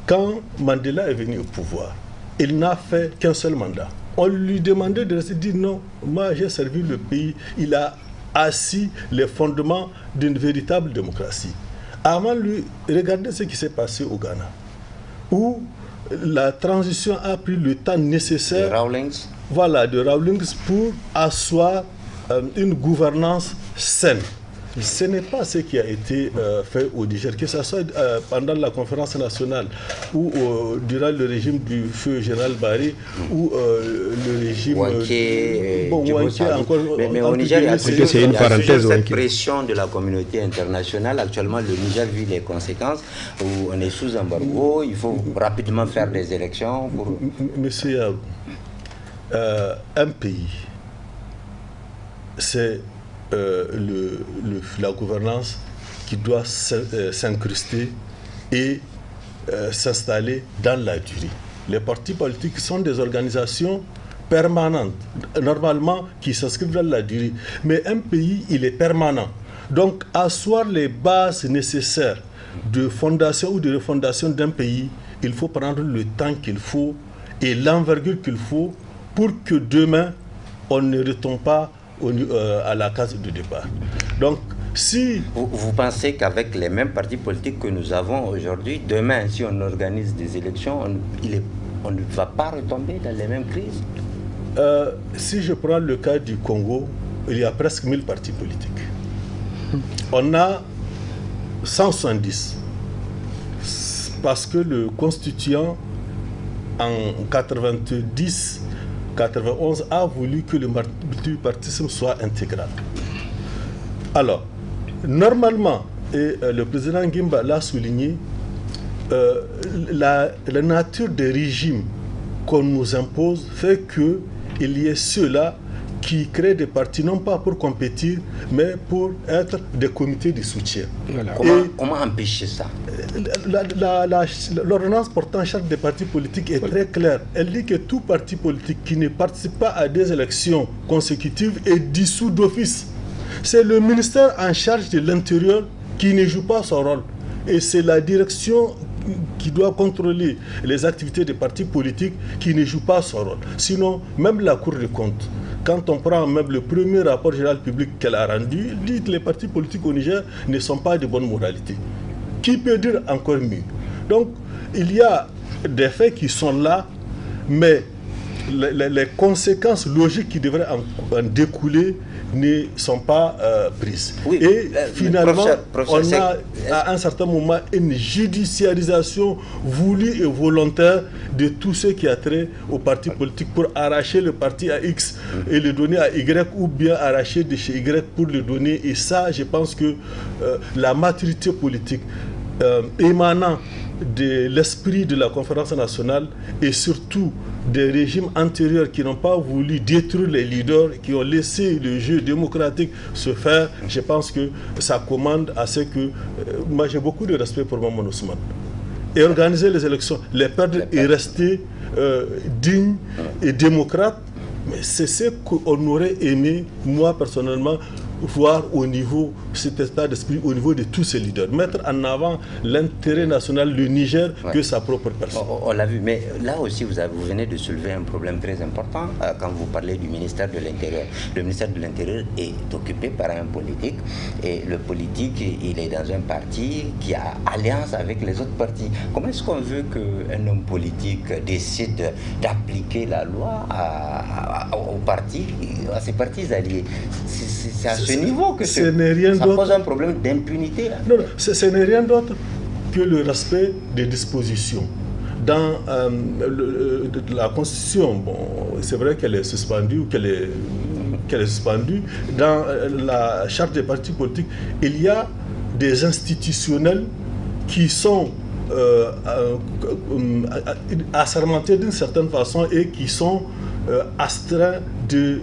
quand Mandela est venu au pouvoir, il n'a fait qu'un seul mandat. On lui demandait de rester, dire non, moi j'ai servi le pays, il a assis les fondements d'une véritable démocratie. Avant lui, regardez ce qui s'est passé au Ghana, où la transition a pris le temps nécessaire de Rawlings pour asseoir une gouvernance saine. Ce n'est pas ce qui a été fait au Niger, que ce soit pendant la conférence nationale ou durant le régime du feu général Barry ou le régime Wanké encore. Mais au Niger, il y a toujours cette pression de la communauté internationale. Actuellement, le Niger vit les conséquences, où on est sous embargo, il faut rapidement faire des élections. Monsieur, un pays, c'est la gouvernance qui doit s'incruster et s'installer dans la durée. Les partis politiques sont des organisations permanentes, normalement qui s'inscrivent dans la durée. Mais un pays, il est permanent. Donc, asseoir les bases nécessaires de fondation ou de refondation d'un pays, il faut prendre le temps qu'il faut et l'envergure qu'il faut pour que demain, on ne retombe pas à la case de départ. Donc, si... Vous pensez qu'avec les mêmes partis politiques que nous avons aujourd'hui, demain, si on organise des élections, on ne va pas retomber dans les mêmes crises? Si je prends le cas du Congo, il y a presque 1000 partis politiques. On a 170. Parce que le constituant, en 91 a voulu que le multipartisme soit intégral. Alors, normalement, et le président Ngimba l'a souligné, la nature des régimes qu'on nous impose fait qu'il y ait ceux-là qui créent des partis, non pas pour compétir, mais pour être des comités de soutien. Voilà. Comment empêcher ça? L'ordonnance portant charte des partis politiques est très claire. Elle dit que tout parti politique qui ne participe pas à des élections consécutives est dissous d'office. C'est le ministère en charge de l'Intérieur qui ne joue pas son rôle. Et c'est la direction qui doit contrôler les activités des partis politiques qui ne joue pas son rôle. Sinon, même la Cour des comptes, quand on prend même le premier rapport général public qu'elle a rendu, il dit que les partis politiques au Niger ne sont pas de bonne moralité. Qui peut dire encore mieux? Donc, il y a des faits qui sont là, mais les conséquences logiques qui devraient en découler ne sont pas prises. Oui, et finalement, on a à un certain moment une judiciarisation voulue et volontaire de tout ce qui a trait au parti politique pour arracher le parti à X et le donner à Y, ou bien arracher de chez Y pour le donner. Et ça, je pense que la maturité politique émanant de l'esprit de la conférence nationale et surtout des régimes antérieurs qui n'ont pas voulu détruire les leaders, qui ont laissé le jeu démocratique se faire, je pense que ça commande à ce que... moi, j'ai beaucoup de respect pour Maman Ousmane. Et organiser les élections, les perdre et rester digne et démocrate, mais c'est ce qu'on aurait aimé, moi personnellement, voir au niveau, cet état d'esprit, au niveau de tous ces leaders. Mettre en avant l'intérêt national du Niger que sa propre personne. On l'a vu, mais là aussi vous venez de soulever un problème très important quand vous parlez du ministère de l'Intérieur. Le ministère de l'Intérieur est occupé par un politique et le politique, il est dans un parti qui a alliance avec les autres partis. Comment est-ce qu'on veut qu'un homme politique décide d'appliquer la loi aux partis, à ses partis alliés? C'est à ce niveau que ça pose un problème d'impunité. Non, ce n'est rien d'autre que le respect des dispositions. Dans la Constitution, bon, c'est vrai qu'elle est suspendue ou qu'elle est suspendue. Dans la charte des partis politiques, il y a des institutionnels qui sont assermentés d'une certaine façon et qui sont astreints de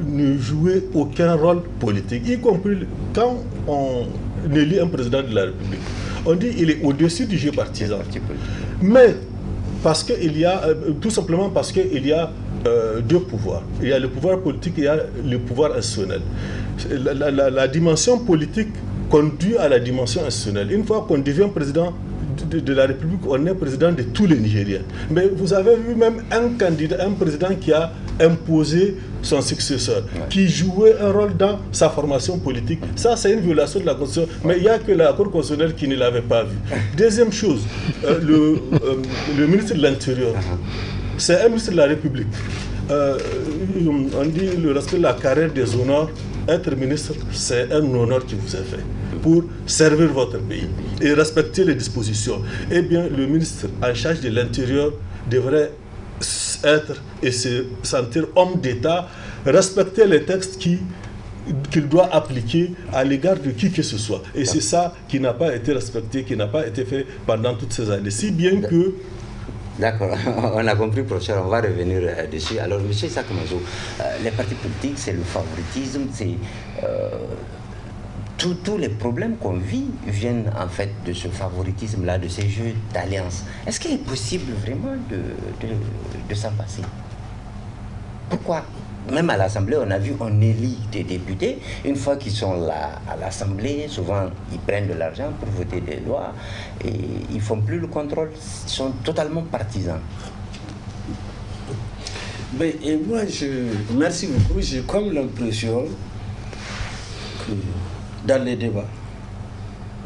ne jouer aucun rôle politique, y compris quand on élit un président de la République. On dit qu'il est au-dessus du jeu partisan. Mais parce qu'il y a, tout simplement parce qu'il y a deux pouvoirs. Il y a le pouvoir politique et il y a le pouvoir institutionnel. La dimension politique conduit à la dimension institutionnelle. Une fois qu'on devient président de la République, on est président de tous les Nigériens. Mais vous avez vu même un candidat, un président qui a imposé son successeur, qui jouait un rôle dans sa formation politique. Ça, c'est une violation de la Constitution, mais il n'y a que la Cour constitutionnelle qui ne l'avait pas vu. Deuxième chose, le ministre de l'Intérieur, c'est un ministre de la République. On dit le respect de la carrière des honneurs. Être ministre, c'est un honneur qui vous est fait pour servir votre pays et respecter les dispositions. Eh bien, le ministre en charge de l'Intérieur devrait être et se sentir homme d'État, respecter les textes qu'il doit appliquer à l'égard de qui que ce soit. Et c'est ça qui n'a pas été respecté, qui n'a pas été fait pendant toutes ces années. Si bien que... D'accord, on a compris, professeur, on va revenir dessus. Alors, M. Issa Mazo, les partis politiques, c'est le favoritisme, c'est... tous les problèmes qu'on vit viennent en fait de ce favoritisme-là, de ces jeux d'alliance. Est-ce qu'il est possible vraiment de s'en passer? Pourquoi? Même à l'Assemblée, on a vu, on élit des députés. Une fois qu'ils sont là à l'Assemblée, souvent ils prennent de l'argent pour voter des lois et ils ne font plus le contrôle. Ils sont totalement partisans. Mais, et moi, merci beaucoup. J'ai comme l'impression que dans les débats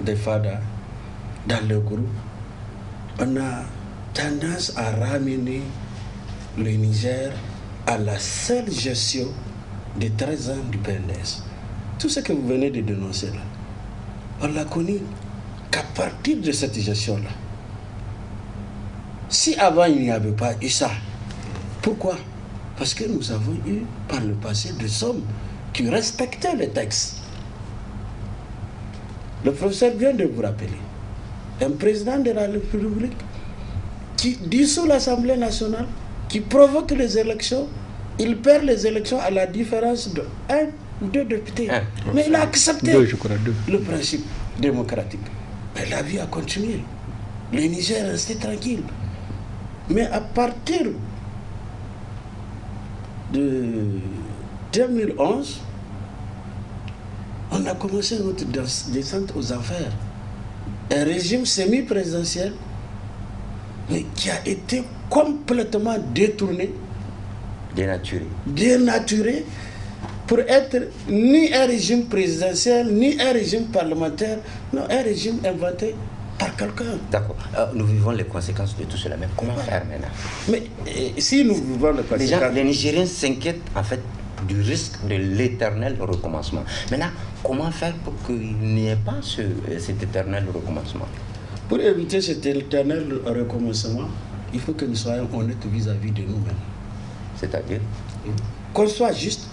des FADA, dans le groupe, on a tendance à ramener le Niger à la seule gestion des 13 ans du PNDS. Tout ce que vous venez de dénoncer là, on l'a connu qu'à partir de cette gestion-là. Si avant il n'y avait pas eu ça, pourquoi? Parce que nous avons eu par le passé des hommes qui respectaient les textes. Le professeur vient de vous rappeler, un président de la République qui dissout l'Assemblée nationale, qui provoque les élections, il perd les élections à la différence de 1 ou 2 députés. Mais il a accepté le principe démocratique. Mais la vie a continué. Le Niger est resté tranquille. Mais à partir de 2011, on a commencé notre descente aux enfers. Un régime semi-présidentiel, mais qui a été complètement détourné, dénaturé pour être ni un régime présidentiel, ni un régime parlementaire, non, un régime inventé par quelqu'un. D'accord. Nous vivons les conséquences de tout cela, mais comment faire maintenant? Mais si nous vivons les conséquences... Les Nigériens s'inquiètent en fait du risque de l'éternel recommencement. Maintenant, comment faire pour qu'il n'y ait pas cet éternel recommencement? Pour éviter cet éternel recommencement, il faut que nous soyons honnêtes vis-à-vis de nous-mêmes. C'est-à-dire? Qu'on soit juste,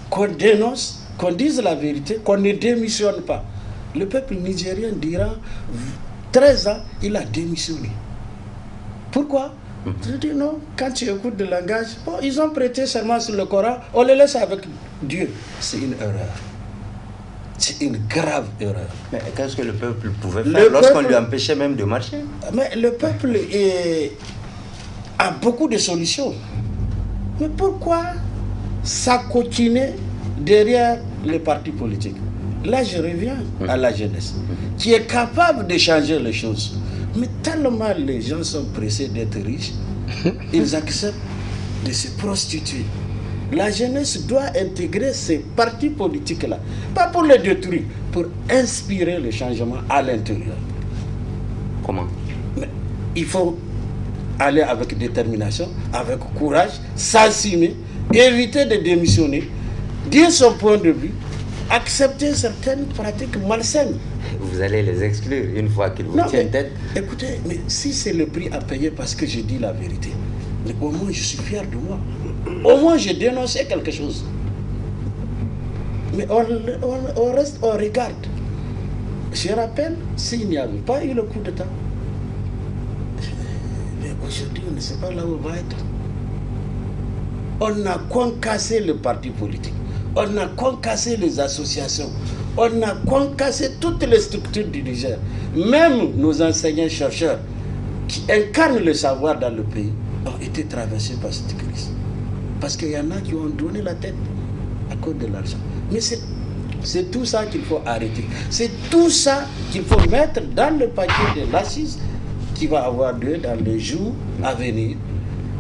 qu'on dénonce, qu'on dise la vérité, qu'on ne démissionne pas. Le peuple nigérien dira 13 ans, il a démissionné. Pourquoi? Je dis non, quand tu écoutes le langage, bon, ils ont prêté serment sur le Coran, on les laisse avec Dieu. C'est une erreur. C'est une grave erreur. Mais qu'est-ce que le peuple pouvait faire lorsqu'on lui empêchait même de marcher? Mais le peuple a beaucoup de solutions. Mais pourquoi s'accoquiner derrière les partis politiques? Là, je reviens à la jeunesse, qui est capable de changer les choses. Mais tellement les gens sont pressés d'être riches, ils acceptent de se prostituer. La jeunesse doit intégrer ces partis politiques-là, pas pour les détruire, pour inspirer le changement à l'intérieur. Comment? Mais il faut aller avec détermination, avec courage, s'assumer, éviter de démissionner, dire son point de vue, accepter certaines pratiques malsaines. Vous allez les exclure une fois qu'ils vous tiennent tête. Écoutez, mais si c'est le prix à payer parce que je dis la vérité, mais au moins je suis fier de moi. Au moins j'ai dénoncé quelque chose. Mais on reste, on regarde. Je rappelle, s'il n'y avait pas eu le coup d'État, mais aujourd'hui on ne sait pas là où on va être. On a concassé le parti politique. On a concassé les associations. On a concassé toutes les structures du Niger. Même nos enseignants-chercheurs qui incarnent le savoir dans le pays ont été traversés par cette crise. Parce qu'il y en a qui ont donné la tête à cause de l'argent. Mais c'est tout ça qu'il faut arrêter. C'est tout ça qu'il faut mettre dans le paquet de l'assise qui va avoir lieu dans les jours à venir.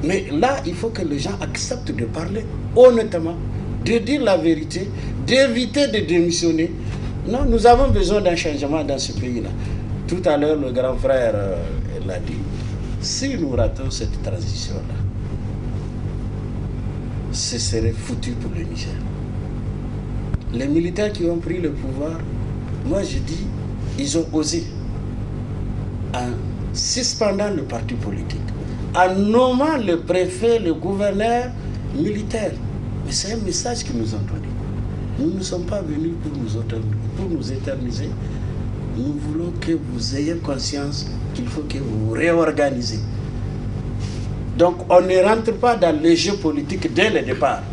Mais là, il faut que les gens acceptent de parler honnêtement, de dire la vérité, d'éviter de démissionner. Non, nous avons besoin d'un changement dans ce pays-là. Tout à l'heure, le grand frère l'a dit. Si nous ratons cette transition-là, ce serait foutu pour le Niger. Les militaires qui ont pris le pouvoir, moi je dis, ils ont osé, en suspendant le parti politique, en nommant le préfet, le gouverneur militaire. Mais c'est un message qu'ils nous ont donné. Nous ne sommes pas venus pour nous éterniser. Nous voulons que vous ayez conscience qu'il faut que vous vous réorganisez. Donc on ne rentre pas dans les jeux politiques dès le départ.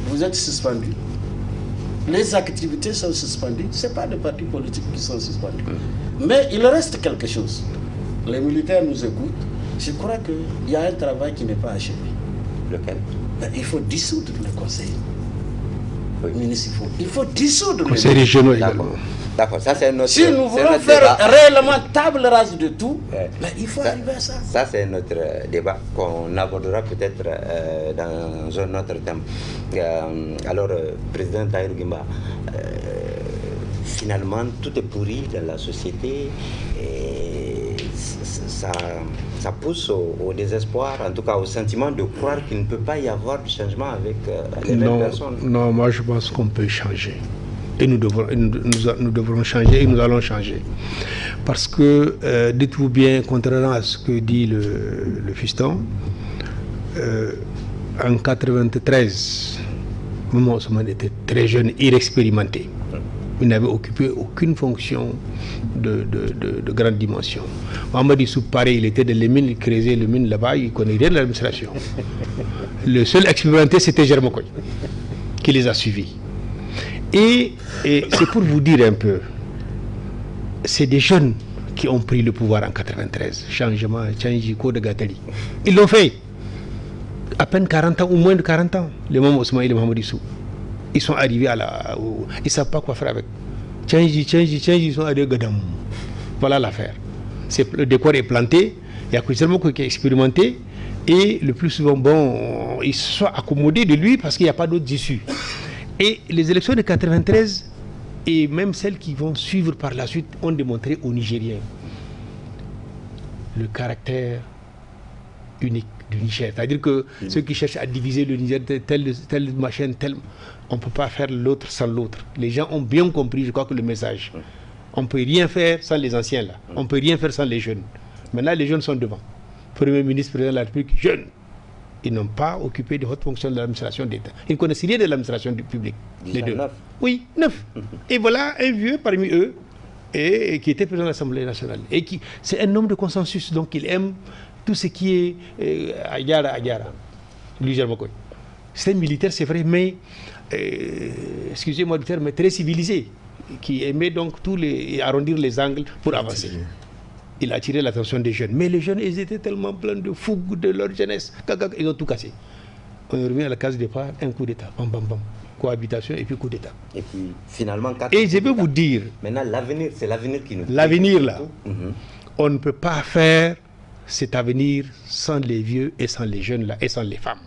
Vous êtes suspendus. Les activités sont suspendues. Ce n'est pas les partis politiques qui sont suspendus. Mais il reste quelque chose. Les militaires nous écoutent. Je crois qu'il y a un travail qui n'est pas achevé. Lequel? Il faut dissoudre le conseil municipal. Il faut dissoudre le conseil régional également. D'accord, ça c'est notre. Si nous voulons faire réellement table rase de tout, mais il faut arriver à ça. Ça c'est notre débat qu'on abordera peut-être dans un autre thème. Alors, président Tahirou Guimba, finalement tout est pourri dans la société et ça pousse au désespoir, en tout cas au sentiment de croire qu'il ne peut pas y avoir de changement avec les mêmes personnes. Non, moi je pense qu'on peut changer. Et nous devrons changer et nous allons changer. Parce que, dites-vous bien, contrairement à ce que dit le fiston, en 1993, Mouma Ousmane était très jeune, inexpérimenté. Il n'avait occupé aucune fonction de grande dimension. Mohamed Issou, pareil, il était dans les mines, il creusait les mines là-bas, il ne connaît rien de l'administration. Le seul expérimenté, c'était Germain Koy, qui les a suivis. Et c'est pour vous dire un peu, c'est des jeunes qui ont pris le pouvoir en 1993. Changement, Tchandjiko de Gatali. Ils l'ont fait. À peine 40 ans ou moins de 40 ans. Les Mohamed Ousmane et les Mohamed Issou. Ils sont arrivés ils ne savent pas quoi faire avec. Tchandji, ils sont arrivés à Gadam. Voilà l'affaire. Le décor est planté. Il y a seulement qui est expérimenté. Et le plus souvent, bon, ils se sont accommodés de lui parce qu'il n'y a pas d'autres issues. Et les élections de 1993 et même celles qui vont suivre par la suite ont démontré aux Nigériens le caractère unique du Niger. C'est-à-dire que ceux qui cherchent à diviser le Niger, telle machin, on ne peut pas faire l'autre sans l'autre. Les gens ont bien compris, je crois, que le message. On ne peut rien faire sans les anciens là. On ne peut rien faire sans les jeunes. Maintenant, les jeunes sont devant. Premier ministre, président de la République, jeunes. Ils n'ont pas occupé de hautes fonctions de l'administration d'État. Ils ne connaissent rien de l'administration du public. Les deux. 9. Oui, 9. Et voilà un vieux parmi eux et qui était président de l'Assemblée nationale. Et c'est un homme de consensus, donc il aime tout ce qui est Agyara, lui Germakoy. C'est un militaire, c'est vrai, mais, excusez-moi du terme, mais très civilisé, qui aimait donc arrondir les angles pour avancer. Il a attiré l'attention des jeunes. Mais les jeunes, ils étaient tellement pleins de fougue de leur jeunesse, ils ont tout cassé. On est revenu à la case départ, un coup d'État, bam, bam, bam. Cohabitation et puis coup d'État. Et puis finalement, et je peux vous dire, maintenant l'avenir, c'est l'avenir qui nous... L'avenir là, on ne peut pas faire cet avenir sans les vieux et sans les jeunes là et sans les femmes.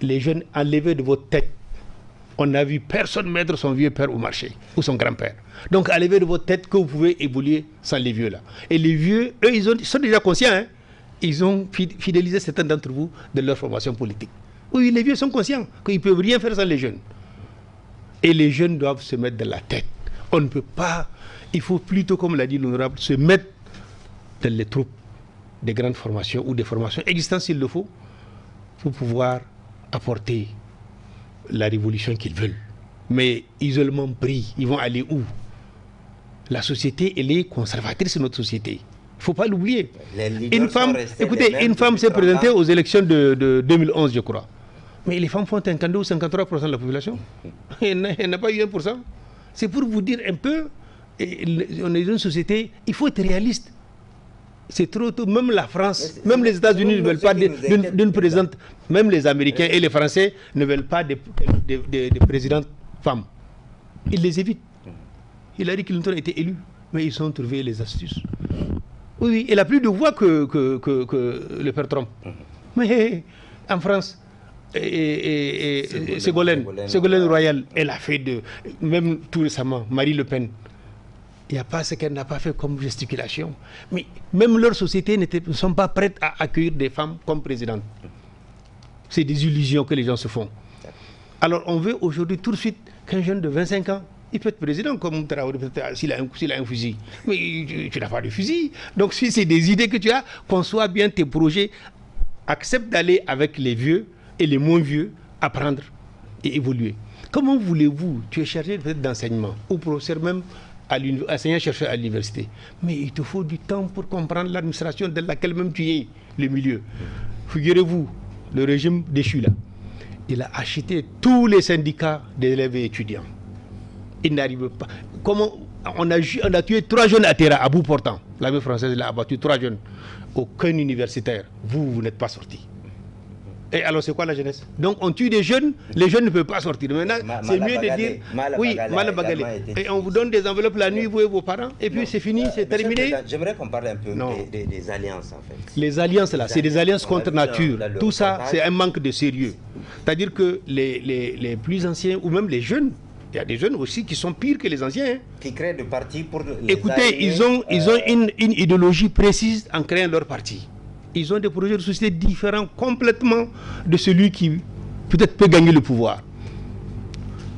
Les jeunes, enlevez de votre tête. On n'a vu personne mettre son vieux père au marché ou son grand-père. Donc enlevez de votre tête que vous pouvez évoluer sans les vieux là. Et les vieux, eux, ils sont déjà conscients, hein? Ils ont fidélisé certains d'entre vous de leur formation politique. Oui, les vieux sont conscients qu'ils ne peuvent rien faire sans les jeunes. Et les jeunes doivent se mettre dans la tête. On ne peut pas, il faut plutôt, comme l'a dit l'honorable, se mettre dans les troupes des grandes formations ou des formations existantes s'il le faut, pour pouvoir apporter la révolution qu'ils veulent. Mais isolement pris, ils vont aller où? La société, elle est conservatrice, notre société. Il ne faut pas l'oublier. Une femme, écoutez, une femme s'est présentée aux élections de 2011, je crois. Mais les femmes font un candidat ou 53% de la population. Elle n'a pas eu 1%. C'est pour vous dire un peu, on est dans une société, il faut être réaliste. C'est trop tôt. Même la France, même les États-Unis ne veulent pas d'une présidente. Même les Américains et les Français ne veulent pas des présidentes femmes. Ils les évitent. Hillary Clinton a été élue, mais ils ont trouvé les astuces. Oui, elle a plus de voix que le père Trump. Mais en France, Ségolène Royal, elle a fait même tout récemment, Marie Le Pen. Il n'y a pas ce qu'elle n'a pas fait comme gesticulation. Mais même leur société ne sont pas prêtes à accueillir des femmes comme présidentes. C'est des illusions que les gens se font. Alors on veut aujourd'hui tout de suite qu'un jeune de 25 ans, il peut être président comme Traoré, s'il a un fusil. Mais tu n'as pas de fusil. Donc si c'est des idées que tu as, conçois bien tes projets, accepte d'aller avec les vieux et les moins vieux, apprendre et évoluer. Comment voulez-vous, tu es chargé d'enseignement, ou professeur même, enseignant-chercheur à l'université, mais il te faut du temps pour comprendre l'administration dans laquelle même tu es, le milieu. Figurez-vous, le régime déchu là, il a acheté tous les syndicats d'élèves et étudiants. Il n'arrive pas. Comment on a tué 3 jeunes à Terra, à bout portant. L'armée française a abattu 3 jeunes. Aucun universitaire. Vous n'êtes pas sortis. Et alors c'est quoi la jeunesse? Donc on tue des jeunes, les jeunes ne peuvent pas sortir. Maintenant, c'est mieux de dire, oui, Malabagalé. Et on vous donne des enveloppes la nuit, vous et vos parents, et puis c'est fini, c'est terminé. J'aimerais qu'on parle un peu des alliances en fait. Les alliances là, c'est des alliances contre nature. Tout ça, c'est un manque de sérieux. C'est-à-dire que les plus anciens, ou même les jeunes, il y a des jeunes aussi qui sont pires que les anciens. Qui créent des partis pour les écoutez, ils ont une idéologie précise en créant leur parti. Ils ont des projets de société différents complètement de celui qui peut-être peut gagner le pouvoir.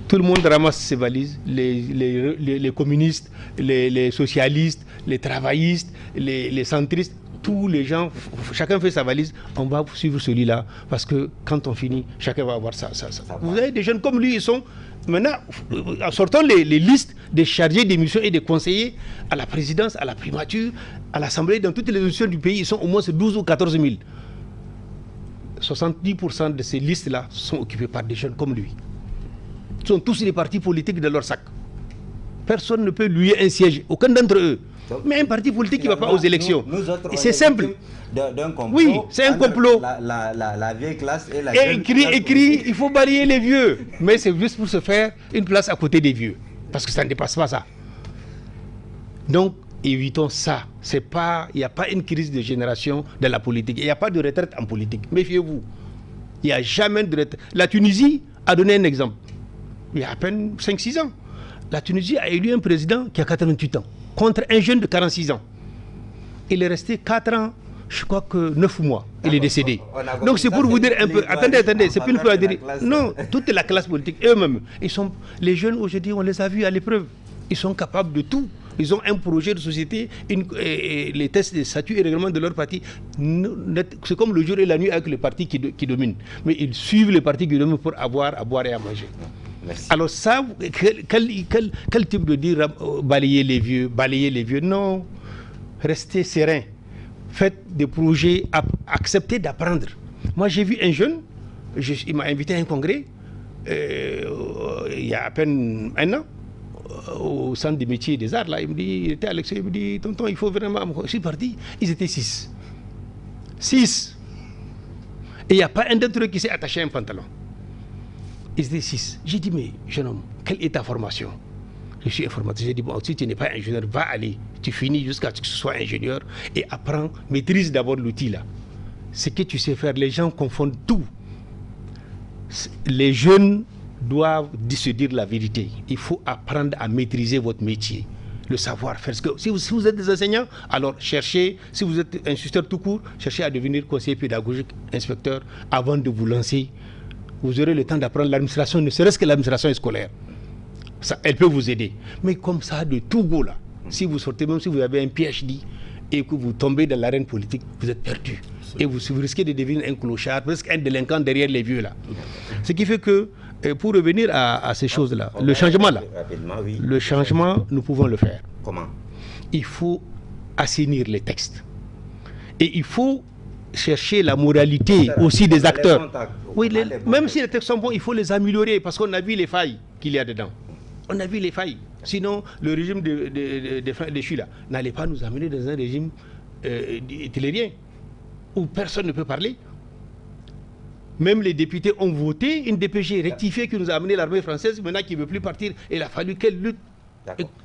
Tout le monde ramasse ses valises, les communistes, les socialistes, les travaillistes, les centristes, tous les gens, chacun fait sa valise, on va suivre celui-là, parce que quand on finit, chacun va avoir ça. Vous avez des jeunes comme lui, ils sont maintenant, en sortant les listes des chargés des missions et des conseillers à la présidence, à la primature, à l'Assemblée, dans toutes les institutions du pays, ils sont au moins 12 ou 14 000. 70% de ces listes-là sont occupées par des jeunes comme lui. Ils sont tous des partis politiques de leur sac. Personne ne peut lui un siège, aucun d'entre eux. Mais un parti politique qui ne va pas aux élections. C'est simple. Oui, c'est un complot. La vieille classe et la jeune classe. Écrit, il faut balayer les vieux. Mais c'est juste pour se faire une place à côté des vieux. Parce que ça ne dépasse pas ça. Donc, évitons ça. Il n'y a pas une crise de génération dans la politique. Il n'y a pas de retraite en politique. Méfiez-vous. Il n'y a jamais de retraite. La Tunisie a donné un exemple. Il y a à peine 5-6 ans. La Tunisie a élu un président qui a 88 ans. Contre un jeune de 46 ans. Il est resté 4 ans, je crois que 9 mois. Il est décédé. Donc c'est pour vous dire un peu, attendez, c'est plus une fois à dire, non, toute la classe politique, eux-mêmes, les jeunes aujourd'hui, on les a vus à l'épreuve. Ils sont capables de tout. Ils ont un projet de société, les tests des statuts et règlements de leur parti. C'est comme le jour et la nuit avec les partis qui dominent. Mais ils suivent les partis qui dominent pour avoir à boire et à manger. Merci. Alors ça, quel type de dire balayer les vieux? Non, restez serein. faites des projets, acceptez d'apprendre. Moi, j'ai vu un jeune, il m'a invité à un congrès, il y a à peine un an, au centre des métiers et des arts, là, il me dit, il était à l'extérieur, il me dit, tonton, il faut vraiment... Je suis parti, ils étaient 6. 6. Et il n'y a pas un d'entre eux qui s'est attaché à un pantalon. Ils étaient 6. J'ai dit, mais jeune homme, quelle est ta formation? Je suis informaticien. J'ai dit, bon, si tu n'es pas ingénieur, va aller. Tu finis jusqu'à ce que tu sois ingénieur et apprends, maîtrise d'abord l'outil là. Ce que tu sais faire, les gens confondent tout. Les jeunes doivent se dire la vérité. Il faut apprendre à maîtriser votre métier, le savoir-faire. Si vous êtes des enseignants, alors cherchez, si vous êtes instituteur tout court, cherchez à devenir conseiller pédagogique, inspecteur, avant de vous lancer. Vous aurez le temps d'apprendre l'administration, ne serait-ce que l'administration scolaire. Ça, elle peut vous aider. Mais comme ça, de tout go là, si vous sortez, même si vous avez un PhD et que vous tombez dans l'arène politique, vous êtes perdu. Et vous risquez de devenir un clochard, presque un délinquant derrière les vieux là. Ce qui fait que, pour revenir à ces choses-là, le changement là, le changement, nous pouvons le faire. Comment? Il faut assainir les textes. Et il faut chercher la moralité aussi des acteurs. Oui, même si les textes sont bons, il faut les améliorer parce qu'on a vu les failles qu'il y a dedans. On a vu les failles. Sinon, le régime de Chula là n'allait pas nous amener dans un régime hitlérien où personne ne peut parler. Même les députés ont voté une DPG rectifiée qui nous a amené l'armée française, maintenant qui ne veut plus partir. Il a fallu qu'elle lutte.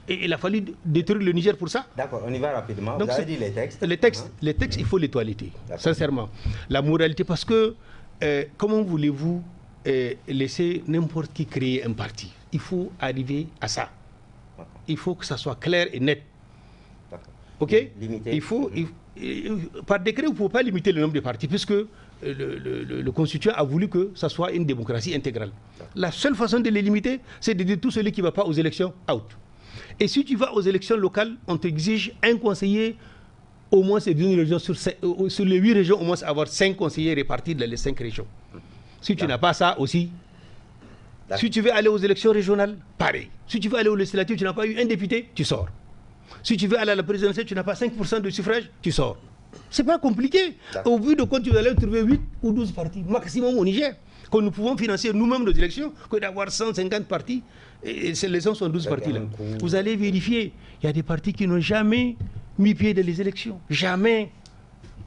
Et il a fallu détruire le Niger pour ça. D'accord, on y va rapidement. Donc, vous avez dit les textes. Les textes, il faut les toiletter, sincèrement. La moralité, parce que comment voulez-vous laisser n'importe qui créer un parti? Il faut arriver à ça. Il faut que ça soit clair et net. Ok? Limiter. Il faut, par décret, vous ne pouvez pas limiter le nombre de partis, puisque le constituant a voulu que ça soit une démocratie intégrale. La seule façon de les limiter, c'est de dire tout celui qui ne va pas aux élections, out. Et si tu vas aux élections locales, on t'exige un conseiller, au moins c'est d'une région sur les 8 régions, au moins avoir 5 conseillers répartis dans les 5 régions. Si tu n'as pas ça aussi, si tu veux aller aux élections régionales, pareil. Si tu veux aller aux législatives, tu n'as pas eu un député, tu sors. Si tu veux aller à la présidentielle, tu n'as pas 5% de suffrage, tu sors. C'est pas compliqué. Au bout de compte, tu vas aller trouver 8 ou 12 partis, maximum au Niger, que nous pouvons financer nous-mêmes nos élections, que d'avoir 150 partis, et les 112 partis là. Vous allez vérifier, il y a des partis qui n'ont jamais mis pied dans les élections. Jamais.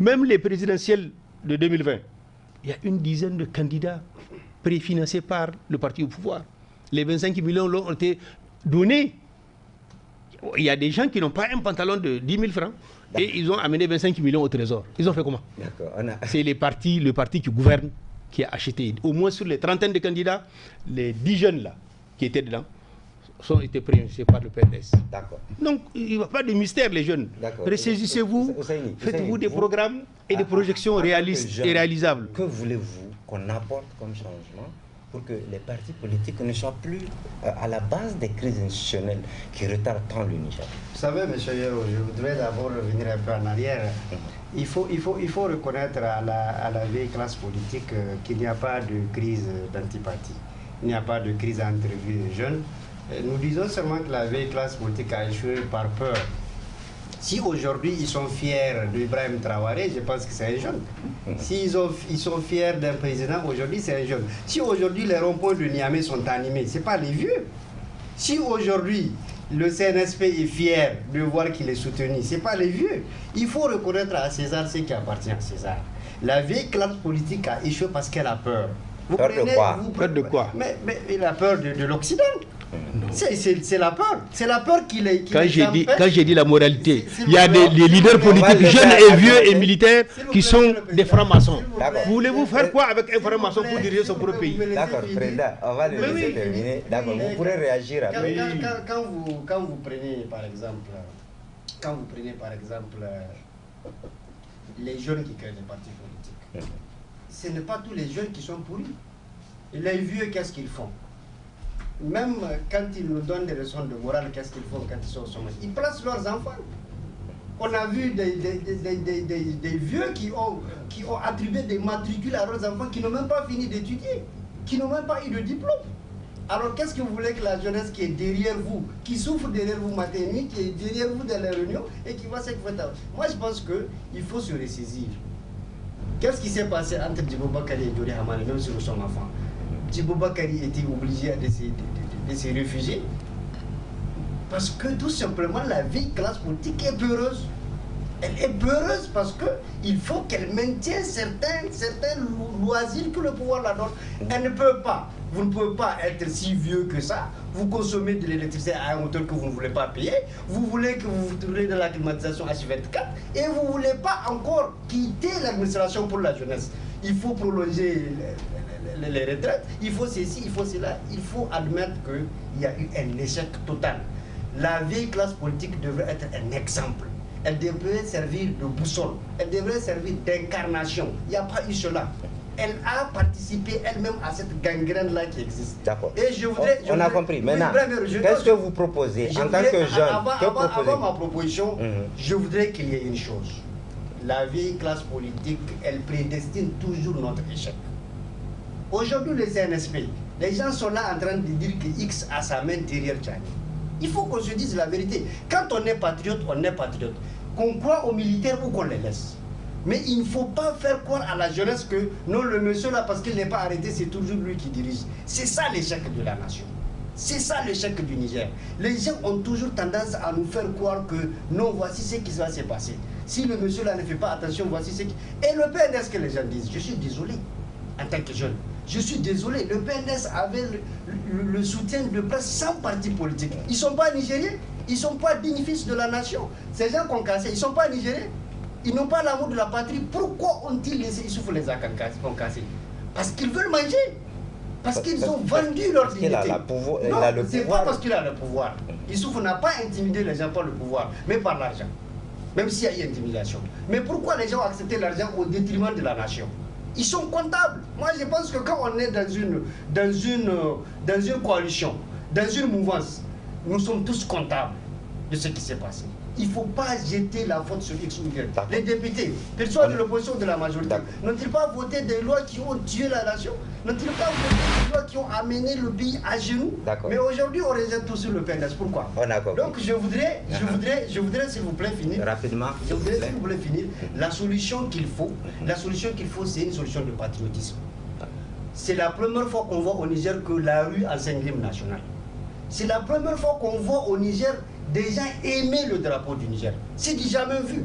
Même les présidentielles de 2020, il y a une dizaine de candidats préfinancés par le parti au pouvoir. Les 25 millions là ont été donnés. Il y a des gens qui n'ont pas un pantalon de 10 000 francs et ils ont amené 25 millions au trésor. Ils ont fait comment? C'est le parti qui gouverne qui a acheté. Au moins sur les trentaines de candidats, les 10 jeunes là qui étaient dedans ont été préfinancés par le PNS. Donc il n'y a pas de mystère les jeunes. Ressaisissez-vous, faites-vous des programmes et des projections réalistes et réalisables. Que voulez-vous qu'on apporte comme changement pour que les partis politiques ne soient plus à la base des crises institutionnelles qui retardent tant le Niger? Vous savez, M. Yero, je voudrais d'abord revenir un peu en arrière. Il faut reconnaître à la vieille classe politique qu'il n'y a pas de crise d'antipathie. Il n'y a pas de crise entre vieux et jeunes. Nous disons seulement que la vieille classe politique a échoué par peur. Si aujourd'hui ils sont fiers d'Ibrahim Traoré, je pense que c'est un jeune. Si ils sont fiers d'un président, aujourd'hui c'est un jeune. Si aujourd'hui les ronds-points de Niamey sont animés, ce n'est pas les vieux. Si aujourd'hui le CNSP est fier de voir qu'il est soutenu, ce n'est pas les vieux. Il faut reconnaître à César ce qui appartient à César. La vieille classe politique a échoué parce qu'elle a peur. Peur de quoi? Peur de quoi? Mais il a peur de l'Occident. C'est la peur. C'est la peur qu'il est. Quand j'ai dit la moralité, il y a des leaders politiques jeunes et vieux et militaires qui sont des francs-maçons. Voulez-vous faire quoi avec un franc-maçon pour diriger son propre pays? D'accord, Président, on va le laisser terminer. D'accord, vous pourrez réagir après. Quand vous prenez par exemple les jeunes qui créent des partis politiques, ce n'est pas tous les jeunes qui sont pourris. Les vieux, qu'est-ce qu'ils font? Même quand ils nous donnent des leçons de morale, qu'est-ce qu'ils font quand ils sont au sommet? Ils placent leurs enfants. On a vu des vieux qui ont attribué des matricules à leurs enfants qui n'ont même pas fini d'étudier, qui n'ont même pas eu de diplôme. Alors qu'est-ce que vous voulez que la jeunesse qui est derrière vous, qui souffre derrière vous matin et nuit, qui est derrière vous dans les réunions et qui va s'écouter? Moi je pense qu'il faut se ressaisir. Qu'est-ce qui s'est passé entre Djibo Bakary et Jori Hamani, même si nous sommes enfants? Djibo Bakary était obligé de se réfugier parce que tout simplement la vie classe politique est peureuse. Elle est peureuse parce qu'il faut qu'elle maintienne certains loisirs que le pouvoir la donne. Elle ne peut pas, vous ne pouvez pas être si vieux que ça, vous consommez de l'électricité à un hauteur que vous ne voulez pas payer, vous voulez que vous vous trouviez dans la climatisation H24 et vous ne voulez pas encore quitter l'administration pour la jeunesse. Il faut prolonger les retraites, il faut ceci, il faut cela, il faut admettre qu'il y a eu un échec total. La vieille classe politique devrait être un exemple. Elle devrait servir de boussole, elle devrait servir d'incarnation. Il n'y a pas eu cela. Elle a participé elle-même à cette gangrène-là qui existe. D'accord. Et je voudrais... On a compris. Maintenant, qu'est-ce que vous proposez en tant que jeune? Avant ma proposition, je voudrais qu'il y ait une chose. La vieille classe politique, elle prédestine toujours notre échec. Aujourd'hui, le CNSP, les gens sont là en train de dire que X a sa main derrière Tchani. Il faut qu'on se dise la vérité. Quand on est patriote, on est patriote. Qu'on croit aux militaires ou qu'on les laisse. Mais il ne faut pas faire croire à la jeunesse que non, le monsieur là, parce qu'il n'est pas arrêté, c'est toujours lui qui dirige. C'est ça l'échec de la nation. C'est ça l'échec du Niger. Les gens ont toujours tendance à nous faire croire que non, voici ce qui va se passer. Si le monsieur là ne fait pas attention, voici ce qui... Et le PNS que les gens disent, je suis désolé en tant que jeune. Je suis désolé, le PNS avait le soutien de presque 100 partis politiques. Ils ne sont pas nigériens, ils ne sont pas dignes fils de la nation. Ces gens qu'on cassé, ils ne sont pas nigériens. Ils n'ont pas l'amour de la patrie. Pourquoi ont-ils laissé Issoufou les qu'on cassé? Parce qu'ils veulent manger. Parce qu'ils ont vendu leur dignité. Non, c'est pas parce qu'il a le pouvoir. Issoufou n'a pas intimidé les gens par le pouvoir, mais par l'argent. Même s'il y a eu intimidation. Mais pourquoi les gens ont accepté l'argent au détriment de la nation? Ils sont comptables. Moi, je pense que quand on est dans une coalition, dans une mouvance, nous sommes tous comptables de ce qui s'est passé. Il ne faut pas jeter la faute sur X ou Y. Les députés, qu'ils soient de l'opposition ou de la majorité, n'ont-ils pas voté des lois qui ont tué la nation? N'ont-ils pas voté des lois qui ont amené le pays à genoux? Mais aujourd'hui, on rejette tout sur le PNS. Pourquoi? Donc, je voudrais, s'il vous plaît, finir. Rapidement. Je voudrais, s'il vous plaît, finir. La solution qu'il faut, c'est une solution de patriotisme. C'est la première fois qu'on voit au Niger que la rue enseigne l'hymne national. C'est la première fois qu'on voit au Niger des gens aimer le drapeau du Niger. C'est du jamais vu.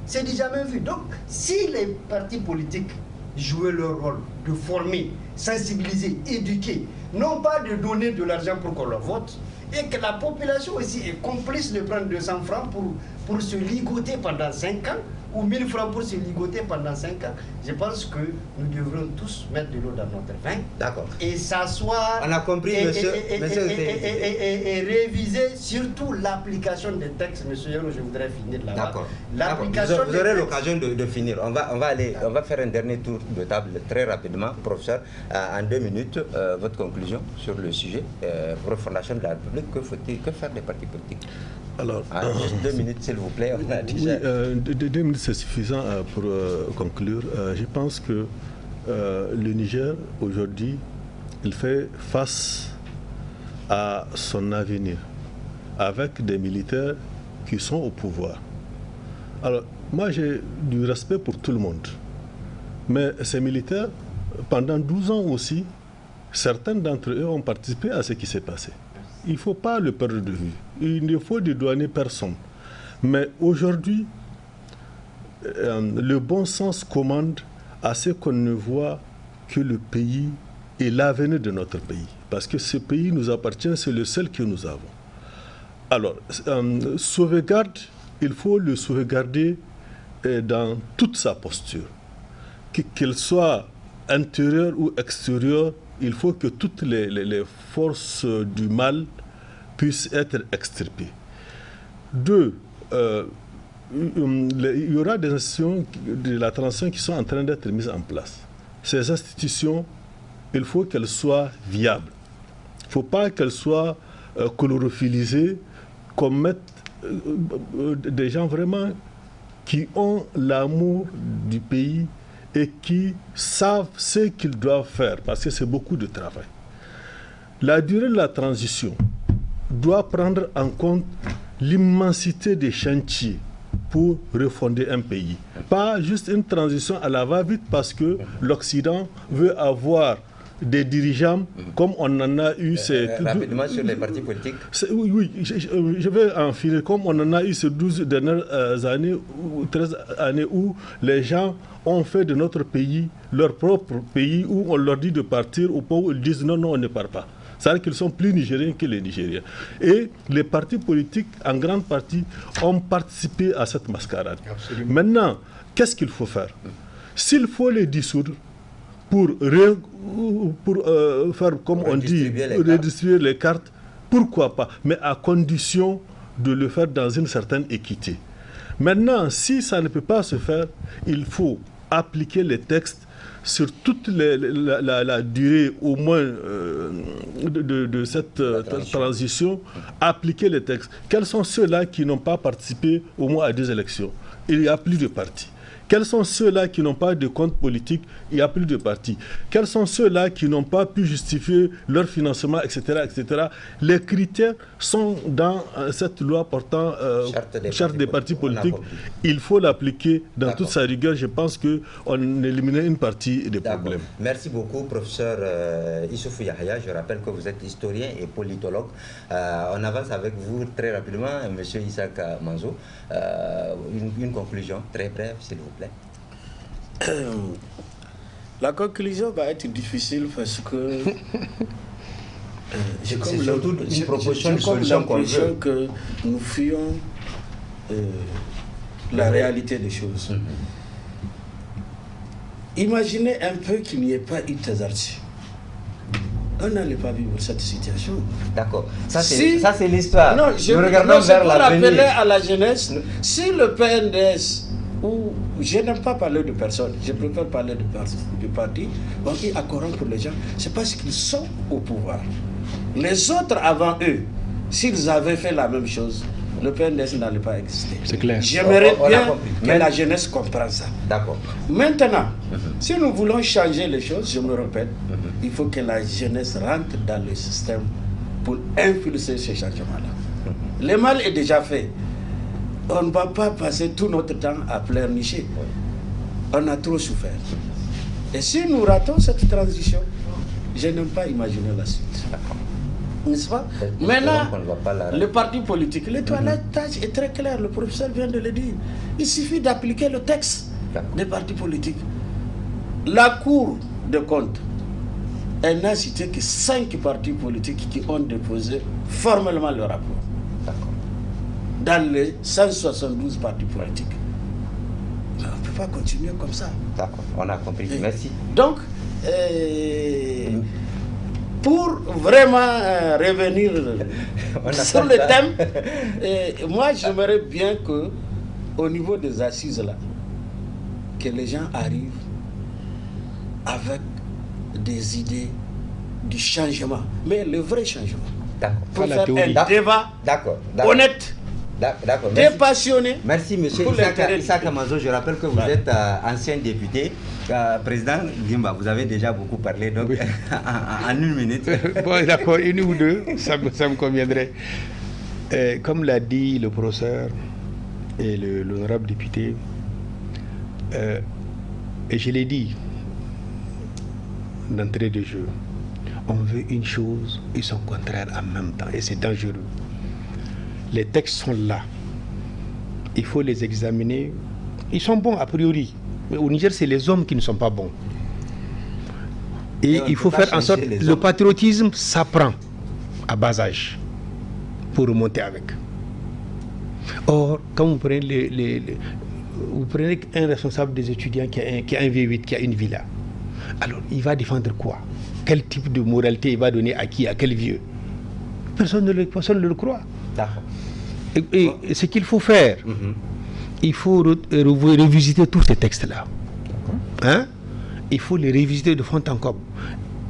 C'est du jamais vu. Donc, si les partis politiques jouaient leur rôle de former, sensibiliser, éduquer, non pas de donner de l'argent pour qu'on leur vote, et que la population aussi est complice de prendre 200 francs pour se ligoter pendant 5 ans, ou 1000 francs pour se ligoter pendant 5 ans, je pense que nous devrons tous mettre de l'eau dans notre vin. D'accord. Et s'asseoir. On a compris, monsieur. Et réviser surtout l'application des textes, monsieur Yoro, je voudrais finir là-bas. D'accord. Vous aurez l'occasion de finir. On va faire un dernier tour de table très rapidement, professeur. En 2 minutes, votre conclusion sur le sujet, refondation de la République, que faire des partis politiques? Alors, juste 2 minutes, s'il vous plaît. On a déjà... Oui, 2 minutes, c'est suffisant pour conclure. Je pense que le Niger, aujourd'hui, il fait face à son avenir avec des militaires qui sont au pouvoir. Alors, moi, j'ai du respect pour tout le monde. Mais ces militaires, pendant 12 ans aussi, certains d'entre eux ont participé à ce qui s'est passé. Il ne faut pas le perdre de vue. Il ne faut dédouaner personne. Mais aujourd'hui, le bon sens commande à ce qu'on ne voit que le pays et l'avenir de notre pays. Parce que ce pays nous appartient, c'est le seul que nous avons. Alors, sauvegarde, il faut le sauvegarder dans toute sa posture. Qu'elle soit intérieure ou extérieure, il faut que toutes les forces du mal puissent être extirpées. 2, il y aura des institutions de la transition qui sont en train d'être mises en place. Ces institutions, il faut qu'elles soient viables. Il ne faut pas qu'elles soient chlorophylisées, qu'on mette des gens vraiment qui ont l'amour du pays et qui savent ce qu'ils doivent faire, parce que c'est beaucoup de travail. la durée de la transition doit prendre en compte l'immensité des chantiers pour refonder un pays. Pas juste une transition à la va-vite parce que l'Occident veut avoir des dirigeants comme on en a eu rapidement sur les partis politiques. Oui, je vais en finir. Comme on en a eu ces 12 dernières années ou 13 années où les gens ont fait de notre pays leur propre pays, où on leur dit de partir au point où ils disent non, on ne part pas. C'est-à-dire qu'ils sont plus nigériens que les Nigériens. Et les partis politiques, en grande partie, ont participé à cette mascarade. Absolument. Maintenant, qu'est-ce qu'il faut faire? S'il faut les dissoudre pour faire, comme on dit, redistribuer les cartes, pourquoi pas? Mais à condition de le faire dans une certaine équité. Maintenant, si ça ne peut pas se faire, il faut appliquer les textes sur toute la durée au moins de cette transition, appliquer les textes. Quels sont ceux-là qui n'ont pas participé au moins à des élections? Il n'y a plus de partis. Quels sont ceux-là qui n'ont pas de compte politique? Il n'y a plus de partis. Quels sont ceux-là qui n'ont pas pu justifier leur financement, etc., etc. Les critères sont dans cette loi portant charte des partis politiques. Il faut l'appliquer dans toute sa rigueur. Je pense qu'on éliminait une partie des problèmes. Merci beaucoup, professeur Issoufou Yahya. Je rappelle que vous êtes historien et politologue. On avance avec vous très rapidement, M. Isaac Manzo. Une conclusion très brève, s'il vous plaît. La conclusion va être difficile parce que j'ai comme l'impression que nous fuyons la réalité des choses. Imaginez un peu qu'il n'y ait pas eu Tazarti. On n'allait pas vivre cette situation. D'accord. Ça, c'est l'histoire. Non, je veux rappeler à la jeunesse, si le PNDS, où je n'aime pas parler de personne, je préfère parler du parti, donc il a corrompre les gens, c'est parce qu'ils sont au pouvoir. Les autres avant eux, s'ils avaient fait la même chose, le PNDS n'allait pas exister. C'est clair. J'aimerais bien que la jeunesse comprenne ça. D'accord. Maintenant, si nous voulons changer les choses, je me répète, il faut que la jeunesse rentre dans le système pour impulser ce changement-là. Le mal est déjà fait. On ne va pas passer tout notre temps à pleurnicher. On a trop souffert. Et si nous ratons cette transition, je n'aime pas imaginer la suite. N'est-ce pas? Maintenant, le parti politique, le toilettage est très clair, le professeur vient de le dire. Il suffit d'appliquer le texte des partis politiques. La Cour de compte, elle n'a cité que 5 partis politiques qui ont déposé formellement le rapport. Dans les 172 partis politiques. On ne peut pas continuer comme ça. D'accord, on a compris. Merci. Donc, pour vraiment revenir sur le thème, moi j'aimerais bien que, au niveau des assises là, que les gens arrivent avec des idées du changement, mais le vrai changement. D'accord. Pour faire un débat honnête. D'accord. Dépassionné. Merci, monsieur Isaac Manzo. Je rappelle que vous êtes ancien député. Président Gimba, vous avez déjà beaucoup parlé, donc en 1 minute. Bon, d'accord, 1 ou 2, ça me conviendrait. Comme l'a dit le professeur et l'honorable député, et je l'ai dit d'entrée de jeu, on veut une chose et son contraire en même temps, et c'est dangereux. Les textes sont là. Il faut les examiner. Ils sont bons a priori. Mais au Niger, c'est les hommes qui ne sont pas bons. Et il faut faire en sorte... Le patriotisme s'apprend à bas âge pour remonter avec. Or, quand vous prenez, vous prenez un responsable des étudiants qui a un V8, qui a une villa, alors il va défendre quoi? Quel type de moralité il va donner à qui? À quel vieux? Personne ne le croit. Et ce qu'il faut faire, il faut revisiter tous ces textes-là. Hein? Il faut les revisiter de fond en comble.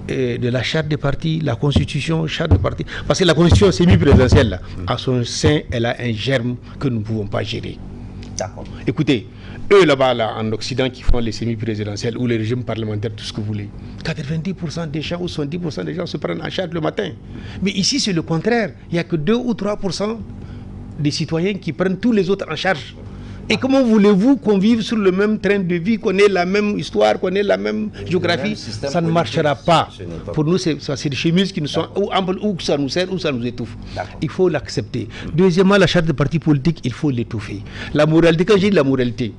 De la charte des partis, la constitution, charte des partis. Parce que la constitution semi-présidentielle, à son sein, elle a un germe que nous ne pouvons pas gérer. D'accord. Écoutez, eux là-bas, là, en Occident, qui font les semi-présidentielles ou les régimes parlementaires, tout ce que vous voulez, 90% des gens ou 70% des gens se prennent en charge le matin. Mais ici, c'est le contraire. Il n'y a que 2 ou 3% des citoyens qui prennent tous les autres en charge. Et comment voulez-vous qu'on vive sur le même train de vie, qu'on ait la même histoire, qu'on ait la même géographie? Ça ne marchera pas. Pour nous, c'est des chemises qui nous sont ou ça nous sert ou ça nous étouffe. Il faut l'accepter. Deuxièmement, la charte de parti politique, il faut l'étouffer. La moralité, quand j'ai dit la moralité,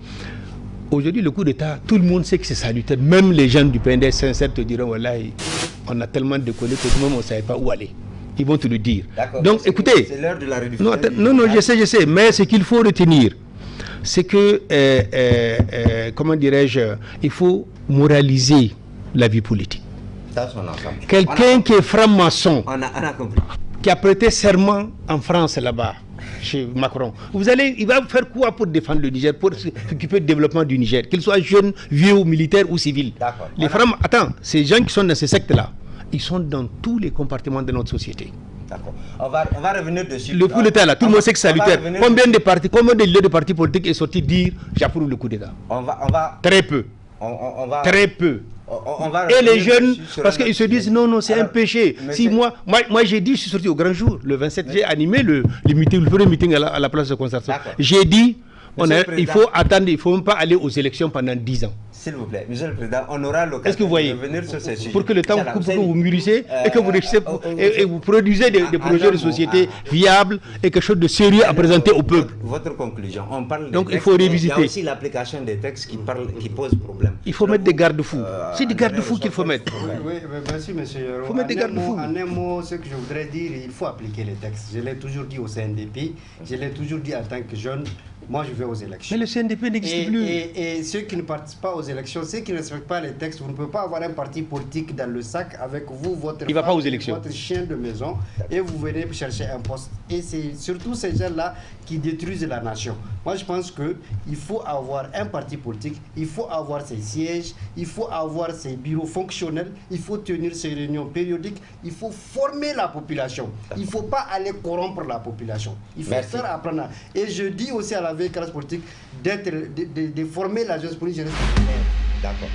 aujourd'hui, le coup d'État, tout le monde sait que c'est salutaire. Même les gens du PNDS sincères te diront, voilà, on a tellement déconné que nous-mêmes, on ne savait pas où aller. Ils vont te le dire. Donc, écoutez. C'est l'heure de la réduction. Non, je sais. Mais ce qu'il faut retenir, c'est que, comment dirais-je, il faut moraliser la vie politique. Quelqu'un qui est franc-maçon, qui a prêté serment en France là-bas, chez Macron, il va faire quoi pour défendre le Niger, pour s'occuper du développement du Niger, qu'il soit jeune, vieux, militaire ou civil. Les francs, attends, ces gens qui sont dans ces sectes-là, ils sont dans tous les compartiments de notre société. D'accord. On va revenir dessus. Le coup d'État là, tout le monde sait que c'est salutaire. Combien de leaders de partis politiques est sorti dire j'approuve le coup d'État? Très peu. Très peu. Et les jeunes, parce qu'ils se disent non, c'est un péché. Si moi j'ai dit, je suis sorti au grand jour, le 27, j'ai animé le premier meeting à la place de concertation. J'ai dit, il faut attendre, il ne faut même pas aller aux élections pendant 10 ans. S'il vous plaît, Monsieur le Président, on aura l'occasion de revenir sur ces sujets. Pour que le temps coupe, que vous mûrissez et que vous réussissez et vous produisez des projets de société viables et quelque chose de sérieux à présenter au peuple. Votre conclusion, on parle donc il faut révisiter. Il y a aussi l'application des textes qui pose problème. Il faut mettre des garde-fous. C'est des garde-fous qu'il faut mettre. Oui, merci monsieur. Il faut mettre des garde-fous. En un mot, ce que je voudrais dire, il faut appliquer les textes. Je l'ai toujours dit au CNDP, je l'ai toujours dit en tant que jeune. Moi, je vais aux élections. Mais le CNDP n'existe plus. Et ceux qui ne participent pas aux élections, ceux qui ne respectent pas les textes, vous ne pouvez pas avoir un parti politique dans le sac avec vous, votre femme, va pas aux élections. Votre chien de maison, et vous venez chercher un poste. Et c'est surtout ces gens-là qui détruisent la nation. Moi, je pense qu'il faut avoir un parti politique, il faut avoir ses sièges, il faut avoir ses bureaux fonctionnels, il faut tenir ses réunions périodiques, il faut former la population. Il ne faut pas aller corrompre la population. Il faut faire apprendre. Et je dis aussi à la classe politique de former la jeunesse politique. D'accord.